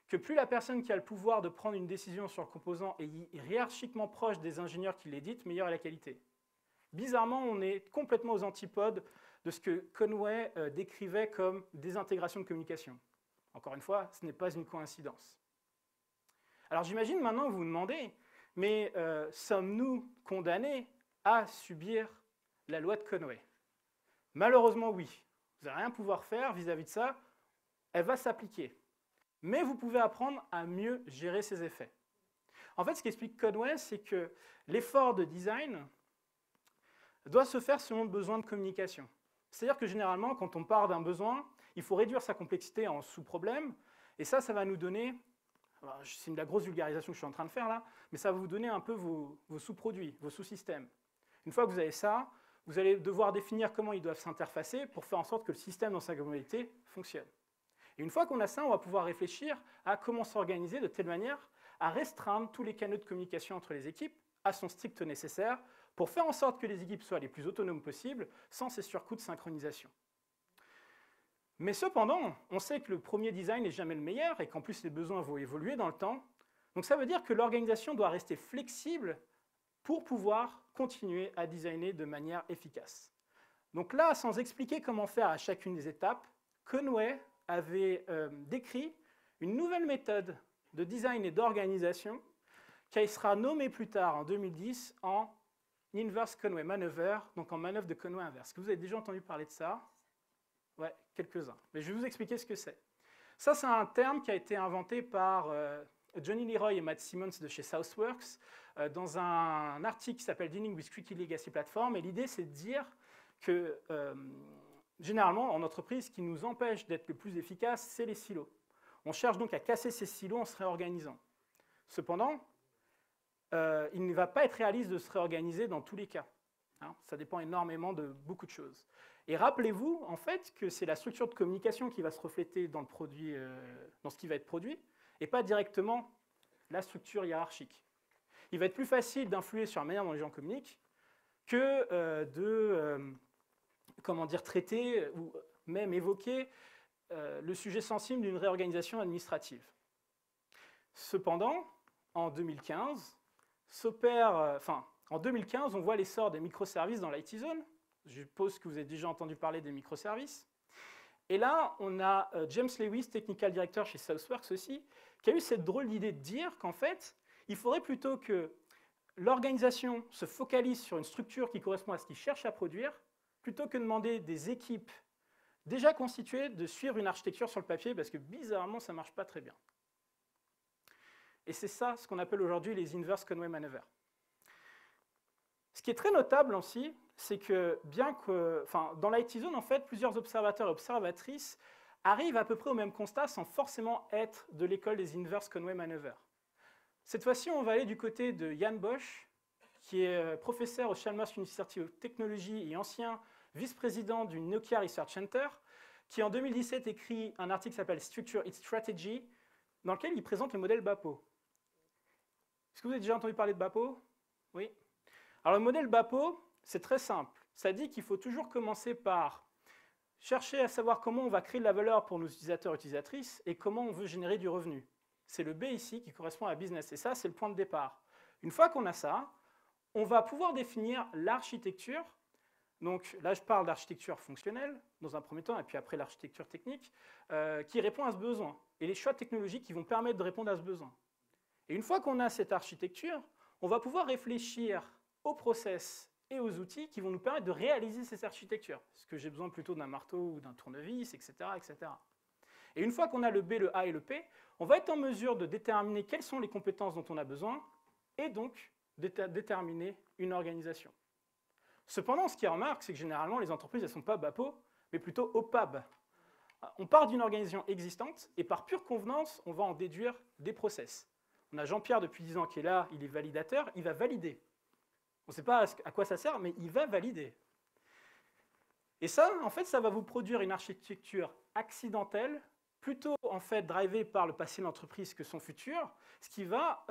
Speaker 2: que plus la personne qui a le pouvoir de prendre une décision sur le composant est hiérarchiquement proche des ingénieurs qui l'éditent, meilleure est la qualité. Bizarrement, on est complètement aux antipodes de ce que Conway décrivait comme désintégration de communication. Encore une fois, ce n'est pas une coïncidence. Alors j'imagine maintenant que vous vous demandez, mais sommes-nous condamnés à subir la loi de Conway? Malheureusement, oui. Vous n'allez rien pouvoir faire vis-à-vis de ça. Elle va s'appliquer. Mais vous pouvez apprendre à mieux gérer ses effets. En fait, ce qu'explique Conway, c'est que l'effort de design doit se faire selon le besoin de communication. C'est-à-dire que généralement, quand on part d'un besoin, il faut réduire sa complexité en sous-problèmes, et ça va nous donner, c'est de la grosse vulgarisation que je suis en train de faire là, mais ça va vous donner un peu vos sous-produits, vos sous-systèmes. Une fois que vous avez ça, vous allez devoir définir comment ils doivent s'interfacer pour faire en sorte que le système dans sa globalité fonctionne. Et une fois qu'on a ça, on va pouvoir réfléchir à comment s'organiser de telle manière à restreindre tous les canaux de communication entre les équipes à son strict nécessaire pour faire en sorte que les équipes soient les plus autonomes possibles sans ces surcoûts de synchronisation. Mais cependant, on sait que le premier design n'est jamais le meilleur et qu'en plus les besoins vont évoluer dans le temps. Donc ça veut dire que l'organisation doit rester flexible pour pouvoir continuer à designer de manière efficace. Donc là, sans expliquer comment faire à chacune des étapes, Conway avait décrit une nouvelle méthode de design et d'organisation qui sera nommée plus tard, en 2010, en Inverse Conway Maneuver, donc en manœuvre de Conway inverse. Est-ce que vous avez déjà entendu parler de ça? Ouais, quelques-uns. Mais je vais vous expliquer ce que c'est. Ça, c'est un terme qui a été inventé par Johnny Leroy et Matt Simmons de chez Southworks dans un article qui s'appelle Dealing with Tricky Legacy Platform. Et l'idée, c'est de dire que, généralement, en entreprise, ce qui nous empêche d'être le plus efficace, c'est les silos. On cherche donc à casser ces silos en se réorganisant. Cependant, il ne va pas être réaliste de se réorganiser dans tous les cas. Hein, ça dépend énormément de beaucoup de choses. Et rappelez-vous, en fait, que c'est la structure de communication qui va se refléter dans le produit, dans ce qui va être produit, et pas directement la structure hiérarchique. Il va être plus facile d'influer sur la manière dont les gens communiquent que traiter ou même évoquer le sujet sensible d'une réorganisation administrative. Cependant, en 2015, on voit l'essor des microservices dans l'IT Zone. Je suppose que vous avez déjà entendu parler des microservices. Et là, on a James Lewis, Technical Director chez Southworks aussi, qui a eu cette drôle d'idée de dire qu'en fait, il faudrait plutôt que l'organisation se focalise sur une structure qui correspond à ce qu'il cherche à produire, plutôt que de demander des équipes déjà constituées de suivre une architecture sur le papier, parce que bizarrement, ça ne marche pas très bien. Et c'est ça ce qu'on appelle aujourd'hui les Inverse Conway Maneuver. Ce qui est très notable aussi, c'est que dans l'IT Zone, en fait, plusieurs observateurs et observatrices arrivent à peu près au même constat sans forcément être de l'école des Inverse Conway Maneuver. Cette fois-ci, on va aller du côté de Jan Bosch, qui est professeur au Chalmers University of Technology et ancien vice-président du Nokia Research Center, qui en 2017 écrit un article qui s'appelle Structure Its Strategy, dans lequel il présente le modèle BAPO. Est-ce que vous avez déjà entendu parler de BAPO? Oui. Alors le modèle BAPO, c'est très simple. Ça dit qu'il faut toujours commencer par chercher à savoir comment on va créer de la valeur pour nos utilisateurs et utilisatrices et comment on veut générer du revenu. C'est le B ici qui correspond à business. Et ça, c'est le point de départ. Une fois qu'on a ça, on va pouvoir définir l'architecture. Donc là, je parle d'architecture fonctionnelle dans un premier temps, et puis après l'architecture technique, qui répond à ce besoin. Et les choix technologiques qui vont permettre de répondre à ce besoin. Et une fois qu'on a cette architecture, on va pouvoir réfléchir aux process et aux outils qui vont nous permettre de réaliser ces architectures. Est-ce que j'ai besoin plutôt d'un marteau ou d'un tournevis, etc., etc. Et une fois qu'on a le B, le A et le P, on va être en mesure de déterminer quelles sont les compétences dont on a besoin et donc déterminer une organisation. Cependant, ce qui remarque, c'est que généralement, les entreprises, elles ne sont pas BAPO, mais plutôt OPAB. On part d'une organisation existante et par pure convenance, on va en déduire des process. On a Jean-Pierre depuis 10 ans qui est là, il est validateur, il va valider. On ne sait pas à quoi ça sert, mais il va valider. Et ça, en fait, ça va vous produire une architecture accidentelle, plutôt en fait drivée par le passé de l'entreprise que son futur, ce qui va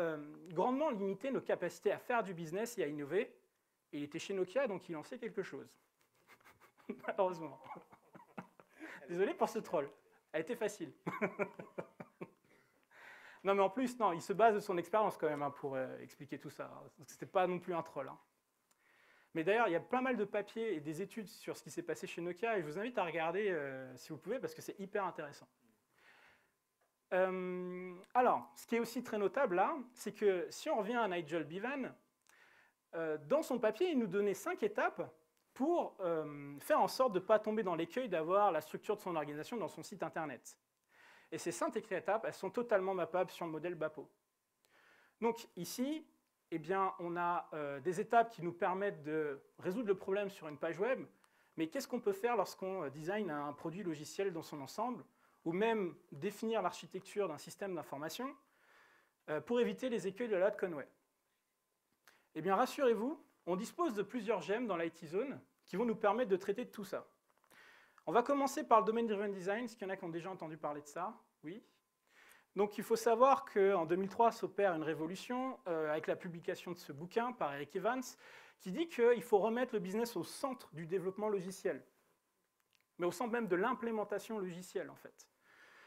Speaker 2: grandement limiter nos capacités à faire du business et à innover. Et il était chez Nokia, donc il en sait quelque chose. Malheureusement. Désolé pour ce troll. Elle était facile. Non, mais en plus, non, il se base de son expérience quand même pour expliquer tout ça. Ce n'était pas non plus un troll. Hein. Mais d'ailleurs, il y a pas mal de papiers et des études sur ce qui s'est passé chez Nokia, et je vous invite à regarder si vous pouvez, parce que c'est hyper intéressant. Alors, ce qui est aussi très notable là, c'est que si on revient à Nigel Bevan, dans son papier, il nous donnait 5 étapes pour faire en sorte de ne pas tomber dans l'écueil d'avoir la structure de son organisation dans son site internet. Et ces 5 étapes, elles sont totalement mappables sur le modèle BAPO. Donc ici, eh bien, on a des étapes qui nous permettent de résoudre le problème sur une page web, mais qu'est-ce qu'on peut faire lorsqu'on design un produit logiciel dans son ensemble, ou même définir l'architecture d'un système d'information pour éviter les écueils de la loi de Conway? Eh bien, rassurez-vous, on dispose de plusieurs gemmes dans l'IT Zone qui vont nous permettre de traiter de tout ça. On va commencer par le Domain Driven Design, est-ce qu'il y en a qui ont déjà entendu parler de ça? Oui. Donc, il faut savoir qu'en 2003 s'opère une révolution avec la publication de ce bouquin par Eric Evans qui dit qu'il faut remettre le business au centre du développement logiciel, mais au centre même de l'implémentation logicielle, en fait.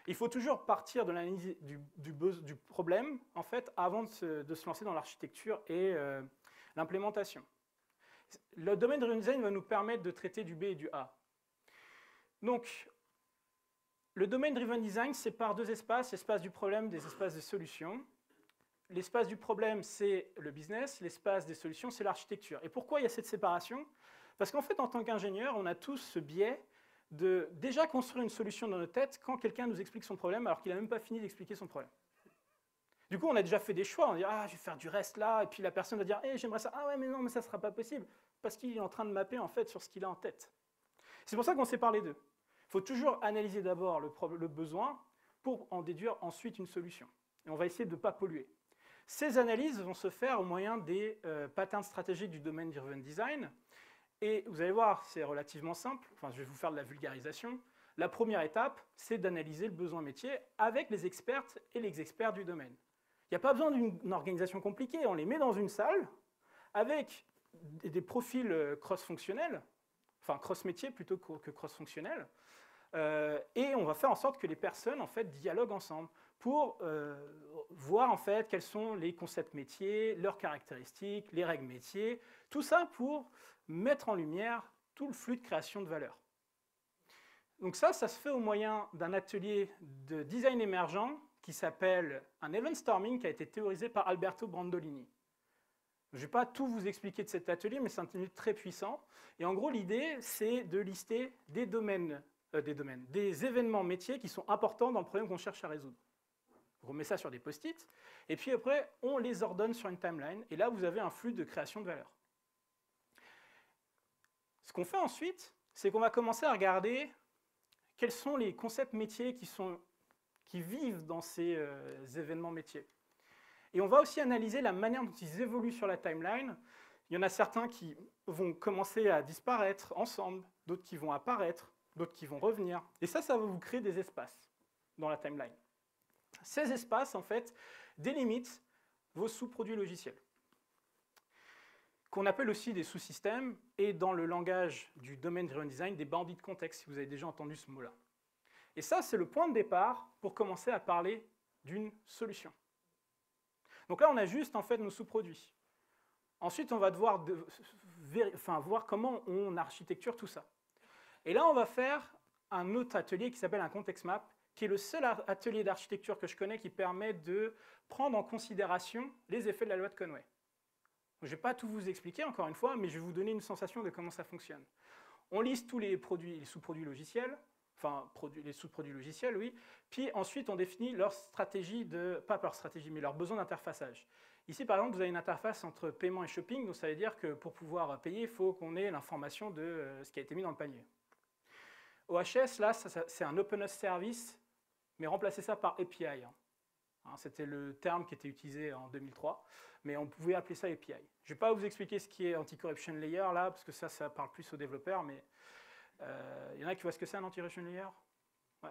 Speaker 2: Il faut toujours partir de l'analyse du problème, en fait, avant de se lancer dans l'architecture et l'implémentation. Le domaine driven design va nous permettre de traiter du B et du A. Donc, le domaine driven design sépare deux espaces, l'espace du problème des espaces de solution. L'espace du problème, c'est le business, l'espace des solutions, c'est l'architecture. Et pourquoi il y a cette séparation? Parce qu'en fait, en tant qu'ingénieur, on a tous ce biais de déjà construire une solution dans notre tête quand quelqu'un nous explique son problème alors qu'il n'a même pas fini d'expliquer son problème. Du coup, on a déjà fait des choix, on dit « Ah, je vais faire du reste là », et puis la personne va dire « J'aimerais ça »,« Ah ouais, mais non, mais ça ne sera pas possible », parce qu'il est en train de mapper en fait sur ce qu'il a en tête. C'est pour ça qu'on sépare les deux. Il faut toujours analyser d'abord le besoin pour en déduire ensuite une solution. Et on va essayer de ne pas polluer. Ces analyses vont se faire au moyen des patterns stratégiques du domaine driven design. Et vous allez voir, c'est relativement simple. Enfin, je vais vous faire de la vulgarisation. La première étape, c'est d'analyser le besoin métier avec les expertes et les experts du domaine. Il n'y a pas besoin d'une organisation compliquée. On les met dans une salle avec des profils cross-fonctionnels, enfin cross-métier plutôt que cross-fonctionnels. Et on va faire en sorte que les personnes en fait, dialoguent ensemble pour voir en fait, quels sont les concepts métiers, leurs caractéristiques, les règles métiers, tout ça pour mettre en lumière tout le flux de création de valeur. Donc ça se fait au moyen d'un atelier de design émergent qui s'appelle un event storming qui a été théorisé par Alberto Brandolini. Je ne vais pas tout vous expliquer de cet atelier, mais c'est un atelier très puissant. Et en gros, l'idée, c'est de lister des des événements métiers qui sont importants dans le problème qu'on cherche à résoudre. On met ça sur des post-it, et puis après, on les ordonne sur une timeline, et là, vous avez un flux de création de valeur. Ce qu'on fait ensuite, c'est qu'on va commencer à regarder quels sont les concepts métiers qui vivent dans ces événements métiers. Et on va aussi analyser la manière dont ils évoluent sur la timeline. Il y en a certains qui vont commencer à disparaître ensemble, d'autres qui vont apparaître, d'autres qui vont revenir. Et ça va vous créer des espaces dans la timeline. Ces espaces, en fait, délimitent vos sous-produits logiciels, qu'on appelle aussi des sous-systèmes, et dans le langage du domaine driven design, des bandits de contexte, si vous avez déjà entendu ce mot-là. Et ça, c'est le point de départ pour commencer à parler d'une solution. Donc là, on a juste en fait nos sous-produits. Ensuite, on va devoir voir comment on architecture tout ça. Et là, on va faire un autre atelier qui s'appelle un context map, qui est le seul atelier d'architecture que je connais qui permet de prendre en considération les effets de la loi de Conway. Je ne vais pas tout vous expliquer, encore une fois, mais je vais vous donner une sensation de comment ça fonctionne. On liste tous les sous-produits logiciels, enfin, les sous-produits logiciels, oui, puis ensuite, on définit leur stratégie pas leur stratégie, mais leur besoin d'interfaçage. Ici, par exemple, vous avez une interface entre paiement et shopping, donc ça veut dire que pour pouvoir payer, il faut qu'on ait l'information de ce qui a été mis dans le panier. OHS, là, c'est un Openness Service, mais remplacez ça par API. C'était le terme qui était utilisé en 2003, mais on pouvait appeler ça API. Je ne vais pas vous expliquer ce qui est Anti-Corruption Layer, là, parce que ça parle plus aux développeurs, mais il y en a qui voient ce que c'est un Anti-Corruption Layer? Ouais.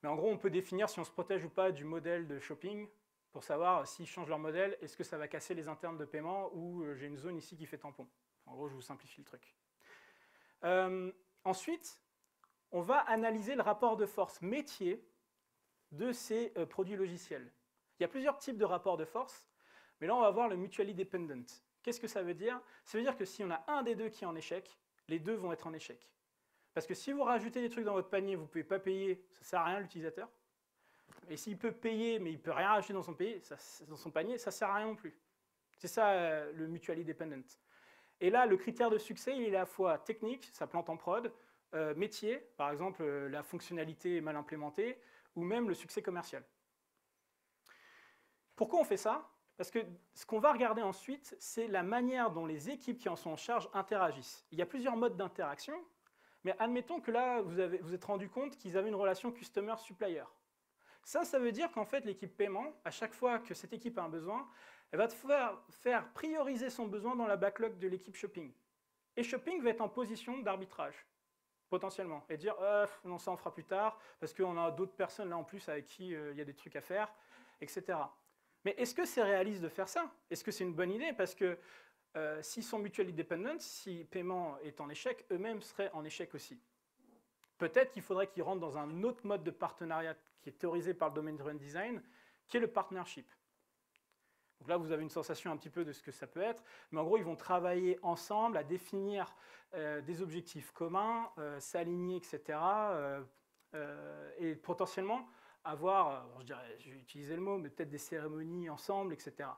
Speaker 2: Mais en gros, on peut définir si on se protège ou pas du modèle de shopping, pour savoir s'ils changent leur modèle, est-ce que ça va casser les internes de paiement, ou j'ai une zone ici qui fait tampon. En gros, je vous simplifie le truc. Ensuite, on va analyser le rapport de force métier de ces produits logiciels. Il y a plusieurs types de rapports de force, mais là, on va voir le mutually dependent. Qu'est-ce que ça veut dire? Ça veut dire que si on a un des deux qui est en échec, les deux vont être en échec. Parce que si vous rajoutez des trucs dans votre panier, vous ne pouvez pas payer, ça ne sert à rien à l'utilisateur. Et s'il peut payer, mais il ne peut rien rajouter dans son panier, ça ne sert à rien non plus. C'est ça le mutually dependent. Et là, le critère de succès, il est à la fois technique, ça plante en prod, métier, par exemple, la fonctionnalité est mal implémentée, ou même le succès commercial. Pourquoi on fait ça? Parce que ce qu'on va regarder ensuite, c'est la manière dont les équipes qui en sont en charge interagissent. Il y a plusieurs modes d'interaction, mais admettons que là, vous êtes rendu compte qu'ils avaient une relation customer-supplier. Ça veut dire qu'en fait, l'équipe paiement, à chaque fois que cette équipe a un besoin, elle va faire prioriser son besoin dans la backlog de l'équipe shopping. Et shopping va être en position d'arbitrage, potentiellement, et dire non, ça on fera plus tard, parce qu'on a d'autres personnes là en plus avec qui il y a des trucs à faire, etc. Mais est-ce que c'est réaliste de faire ça? Est-ce que c'est une bonne idée? Parce que s'ils sont mutually dependent, si paiement est en échec, eux-mêmes seraient en échec aussi. Peut-être qu'il faudrait qu'ils rentrent dans un autre mode de partenariat qui est théorisé par le domaine driven design, qui est le partnership. Donc là, vous avez une sensation un petit peu de ce que ça peut être, mais en gros, ils vont travailler ensemble à définir des objectifs communs, s'aligner, etc. Et potentiellement avoir, je vais utiliser le mot, mais peut-être des cérémonies ensemble, etc.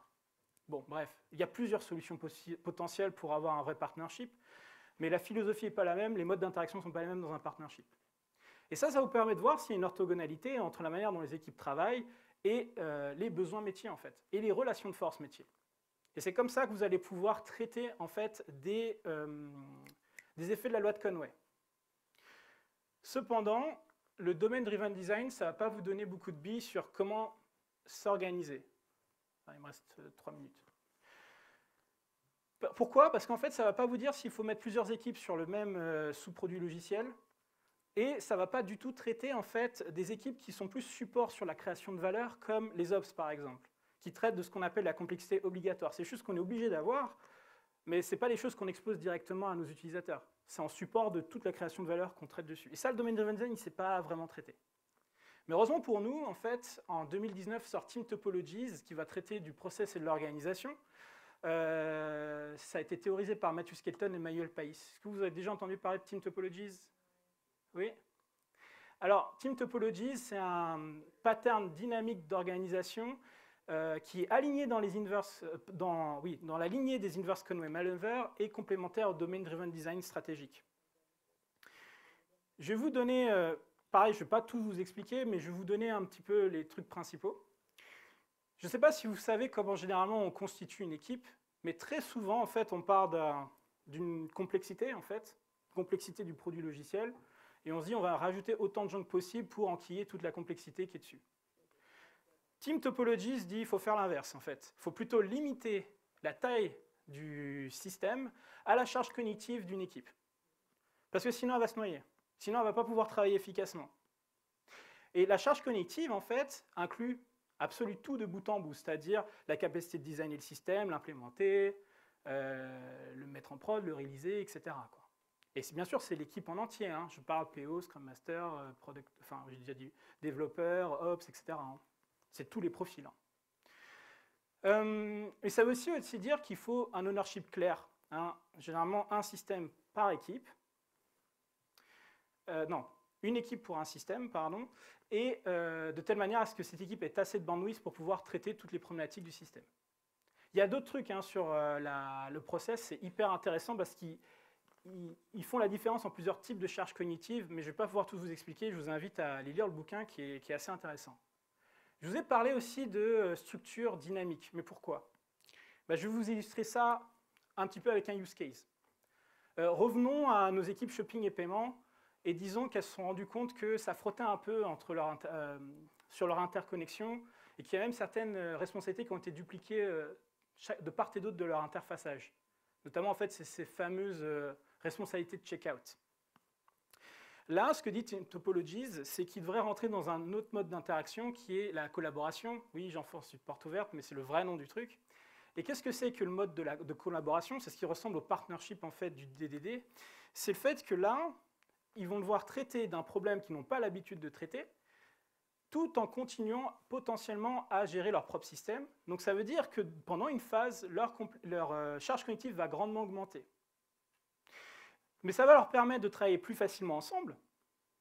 Speaker 2: Bon, bref, il y a plusieurs solutions potentielles pour avoir un vrai partnership, mais la philosophie n'est pas la même, les modes d'interaction ne sont pas les mêmes dans un partnership. Et ça vous permet de voir s'il y a une orthogonalité entre la manière dont les équipes travaillent et les besoins métiers, en fait, et les relations de force métiers. Et c'est comme ça que vous allez pouvoir traiter, en fait, des effets de la loi de Conway. Cependant, le domain-driven design, ça ne va pas vous donner beaucoup de billes sur comment s'organiser. Il me reste 3 minutes. Pourquoi? Parce qu'en fait, ça ne va pas vous dire s'il faut mettre plusieurs équipes sur le même sous-produit logiciel, et ça ne va pas du tout traiter en fait, des équipes qui sont plus support sur la création de valeur, comme les Ops par exemple, qui traitent de ce qu'on appelle la complexité obligatoire. C'est des choses qu'on est obligé d'avoir, mais ce n'est pas les choses qu'on expose directement à nos utilisateurs. C'est en support de toute la création de valeur qu'on traite dessus. Et ça, le domain-driven design, il ne s'est pas vraiment traité. Mais heureusement pour nous, en fait, en 2019 sort Team Topologies, qui va traiter du process et de l'organisation. Ça a été théorisé par Matthew Skelton et Manuel Pais. Est-ce que vous avez déjà entendu parler de Team Topologies? Oui. Alors, Team Topologies, c'est un pattern dynamique d'organisation qui est aligné dans, dans la lignée des inverse Conway-Mallover et complémentaire au domain-driven design stratégique. Je vais vous donner, pareil, je ne vais pas tout vous expliquer, mais je vais vous donner un petit peu les trucs principaux. Je ne sais pas si vous savez comment généralement on constitue une équipe, mais très souvent, en fait, on part d'une complexité, en fait, complexité du produit logiciel, et on se dit on va rajouter autant de gens que possible pour enquiller toute la complexité qui est dessus. Team Topologies dit qu'il faut faire l'inverse, en fait. Il faut plutôt limiter la taille du système à la charge cognitive d'une équipe. Parce que sinon, elle va se noyer. Sinon, elle ne va pas pouvoir travailler efficacement. Et la charge cognitive, en fait, inclut absolument tout de bout en bout, c'est-à-dire la capacité de designer le système, l'implémenter, le mettre en prod, le réaliser, etc. quoi. Et bien sûr, c'est l'équipe en entier. Hein. Je parle PO, Scrum Master, j'ai déjà dit développeur, Ops, etc. Hein. C'est tous les profils. Hein. Et ça veut aussi dire qu'il faut un ownership clair. Hein. Généralement, un système par équipe. Non, une équipe pour un système, pardon. Et de telle manière à ce que cette équipe ait assez de bandwidth pour pouvoir traiter toutes les problématiques du système. Il y a d'autres trucs hein, sur le process, c'est hyper intéressant parce qu'ils font la différence en plusieurs types de charges cognitives, mais je ne vais pas pouvoir tout vous expliquer, je vous invite à aller lire le bouquin qui est assez intéressant. Je vous ai parlé aussi de structure dynamique, mais pourquoi? Je vais vous illustrer ça un petit peu avec un use case. Revenons à nos équipes shopping et paiement, et disons qu'elles se sont rendues compte que ça frottait un peu sur leur interconnexion, et qu'il y a même certaines responsabilités qui ont été dupliquées de part et d'autre de leur interfaçage. Notamment, en fait, c'est ces fameuses responsabilités de checkout. Là, ce que dit Topologies, c'est qu'il devrait rentrer dans un autre mode d'interaction qui est la collaboration. Oui, j'enfonce une porte ouverte, mais c'est le vrai nom du truc. Et qu'est-ce que c'est que le mode de collaboration? C'est ce qui ressemble au partnership en fait, du DDD. C'est le fait que là, ils vont devoir traiter d'un problème qu'ils n'ont pas l'habitude de traiter, tout en continuant potentiellement à gérer leur propre système. Donc ça veut dire que pendant une phase, leur charge cognitive va grandement augmenter. Mais ça va leur permettre de travailler plus facilement ensemble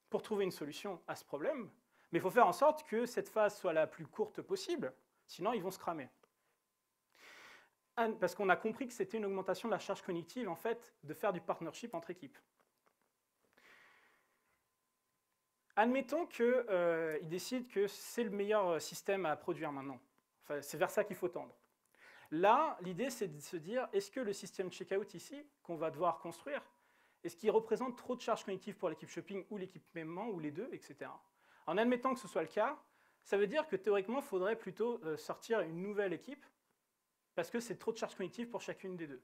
Speaker 2: pour trouver une solution à ce problème. Mais il faut faire en sorte que cette phase soit la plus courte possible, sinon ils vont se cramer. Parce qu'on a compris que c'était une augmentation de la charge cognitive, en fait, de faire du partnership entre équipes. Admettons qu'ils décident que c'est le meilleur système à produire maintenant. Enfin, c'est vers ça qu'il faut tendre. Là, l'idée, c'est de se dire, est-ce que le système checkout ici, qu'on va devoir construire, est-ce qu'il représente trop de charge cognitive pour l'équipe shopping ou l'équipe paiement, ou les deux, etc. En admettant que ce soit le cas, ça veut dire que théoriquement, il faudrait plutôt sortir une nouvelle équipe, parce que c'est trop de charge cognitive pour chacune des deux.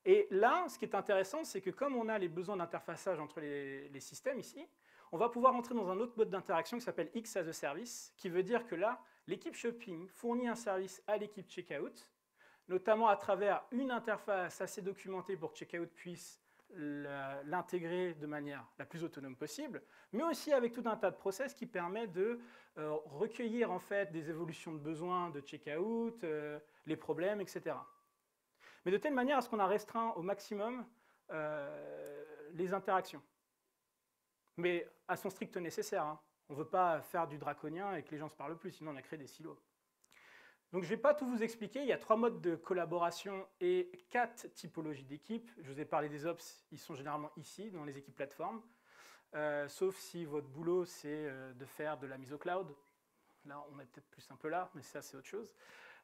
Speaker 2: Et là, ce qui est intéressant, c'est que comme on a les besoins d'interfaçage entre les systèmes ici, on va pouvoir entrer dans un autre mode d'interaction qui s'appelle X as a Service, qui veut dire que là, l'équipe shopping fournit un service à l'équipe checkout, notamment à travers une interface assez documentée pour que checkout puisse l'intégrer de manière la plus autonome possible, mais aussi avec tout un tas de process qui permet de recueillir en fait des évolutions de besoins, de check-out, les problèmes, etc. Mais de telle manière à ce qu'on a restreint au maximum les interactions. Mais à son strict nécessaire. Hein. On ne veut pas faire du draconien et que les gens ne se parlent plus, sinon on a créé des silos. Donc je ne vais pas tout vous expliquer, il y a 3 modes de collaboration et 4 typologies d'équipes. Je vous ai parlé des ops, ils sont généralement ici, dans les équipes plateformes, sauf si votre boulot c'est de faire de la mise au cloud. Là on est peut-être plus un peu là, mais ça c'est autre chose.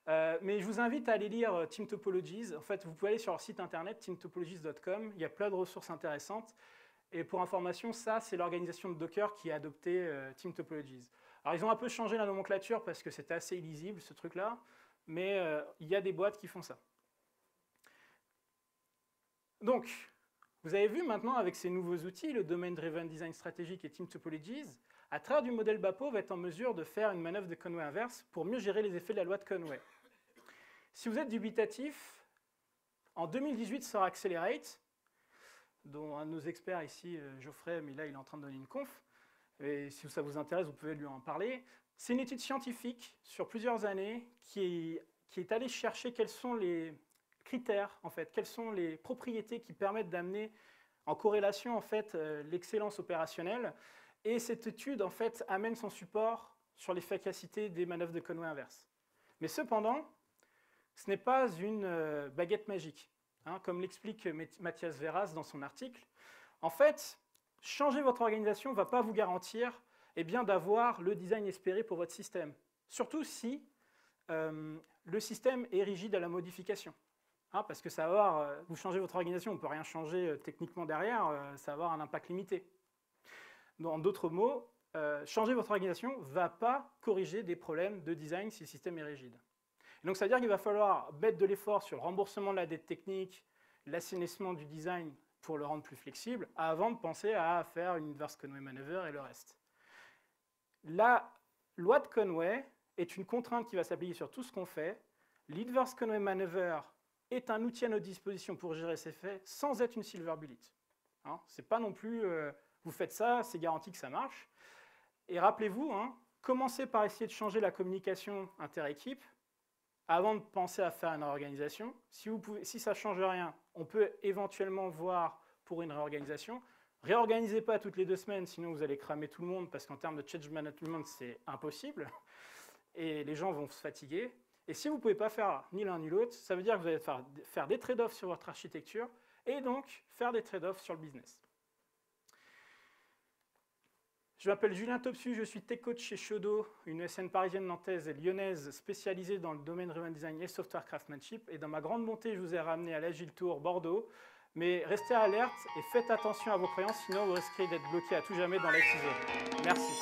Speaker 2: Mais je vous invite à aller lire Team Topologies. En fait, vous pouvez aller sur leur site internet, teamtopologies.com, il y a plein de ressources intéressantes. Et pour information, ça c'est l'organisation de Docker qui a adopté Team Topologies. Alors, ils ont un peu changé la nomenclature parce que c'était assez illisible, ce truc-là, mais il y a des boîtes qui font ça. Donc, vous avez vu maintenant, avec ces nouveaux outils, le Domain Driven Design Strategic et Team Topologies, à travers du modèle BAPO, va être en mesure de faire une manœuvre de Conway inverse pour mieux gérer les effets de la loi de Conway. Si vous êtes dubitatif, en 2018 sort Accelerate, dont un de nos experts ici, Geoffrey, mais là il est en train de donner une conf, et si ça vous intéresse, vous pouvez lui en parler. C'est une étude scientifique sur plusieurs années qui est allée chercher quels sont les critères, en fait, quelles sont les propriétés qui permettent d'amener en corrélation en fait, l'excellence opérationnelle. Et cette étude en fait, amène son support sur l'efficacité des manœuvres de Conway inverse. Mais cependant, ce n'est pas une baguette magique, hein, comme l'explique Mathias Verras dans son article. En fait, changer votre organisation ne va pas vous garantir d'avoir le design espéré pour votre système. Surtout si le système est rigide à la modification. Hein, parce que ça va avoir, vous changez votre organisation, on ne peut rien changer techniquement derrière, ça va avoir un impact limité. En d'autres mots, changer votre organisation ne va pas corriger des problèmes de design si le système est rigide. Et donc ça veut dire qu'il va falloir mettre de l'effort sur le remboursement de la dette technique, l'assainissement du design pour le rendre plus flexible, avant de penser à faire une inverse Conway maneuver et le reste. La loi de Conway est une contrainte qui va s'appliquer sur tout ce qu'on fait. L'inverse Conway maneuver est un outil à notre disposition pour gérer ces faits sans être une silver bullet. Hein, c'est pas non plus, vous faites ça, c'est garanti que ça marche. Et rappelez-vous, hein, commencez par essayer de changer la communication inter-équipe avant de penser à faire une réorganisation. Si ça ne change rien, on peut éventuellement voir pour une réorganisation. Réorganisez pas toutes les 2 semaines, sinon vous allez cramer tout le monde, parce qu'en termes de change management, c'est impossible. Et les gens vont se fatiguer. Et si vous ne pouvez pas faire ni l'un ni l'autre, ça veut dire que vous allez faire des trade-offs sur votre architecture, et donc faire des trade-offs sur le business. Je m'appelle Julien Topsu, je suis tech coach chez Shodo, une ESN parisienne, nantaise et lyonnaise spécialisée dans le domaine Driven Design et Software Craftsmanship. Et dans ma grande montée, je vous ai ramené à l'Agile Tour Bordeaux. Mais restez alerte et faites attention à vos croyances, sinon vous risquez d'être bloqué à tout jamais dans l'IT zone. Merci.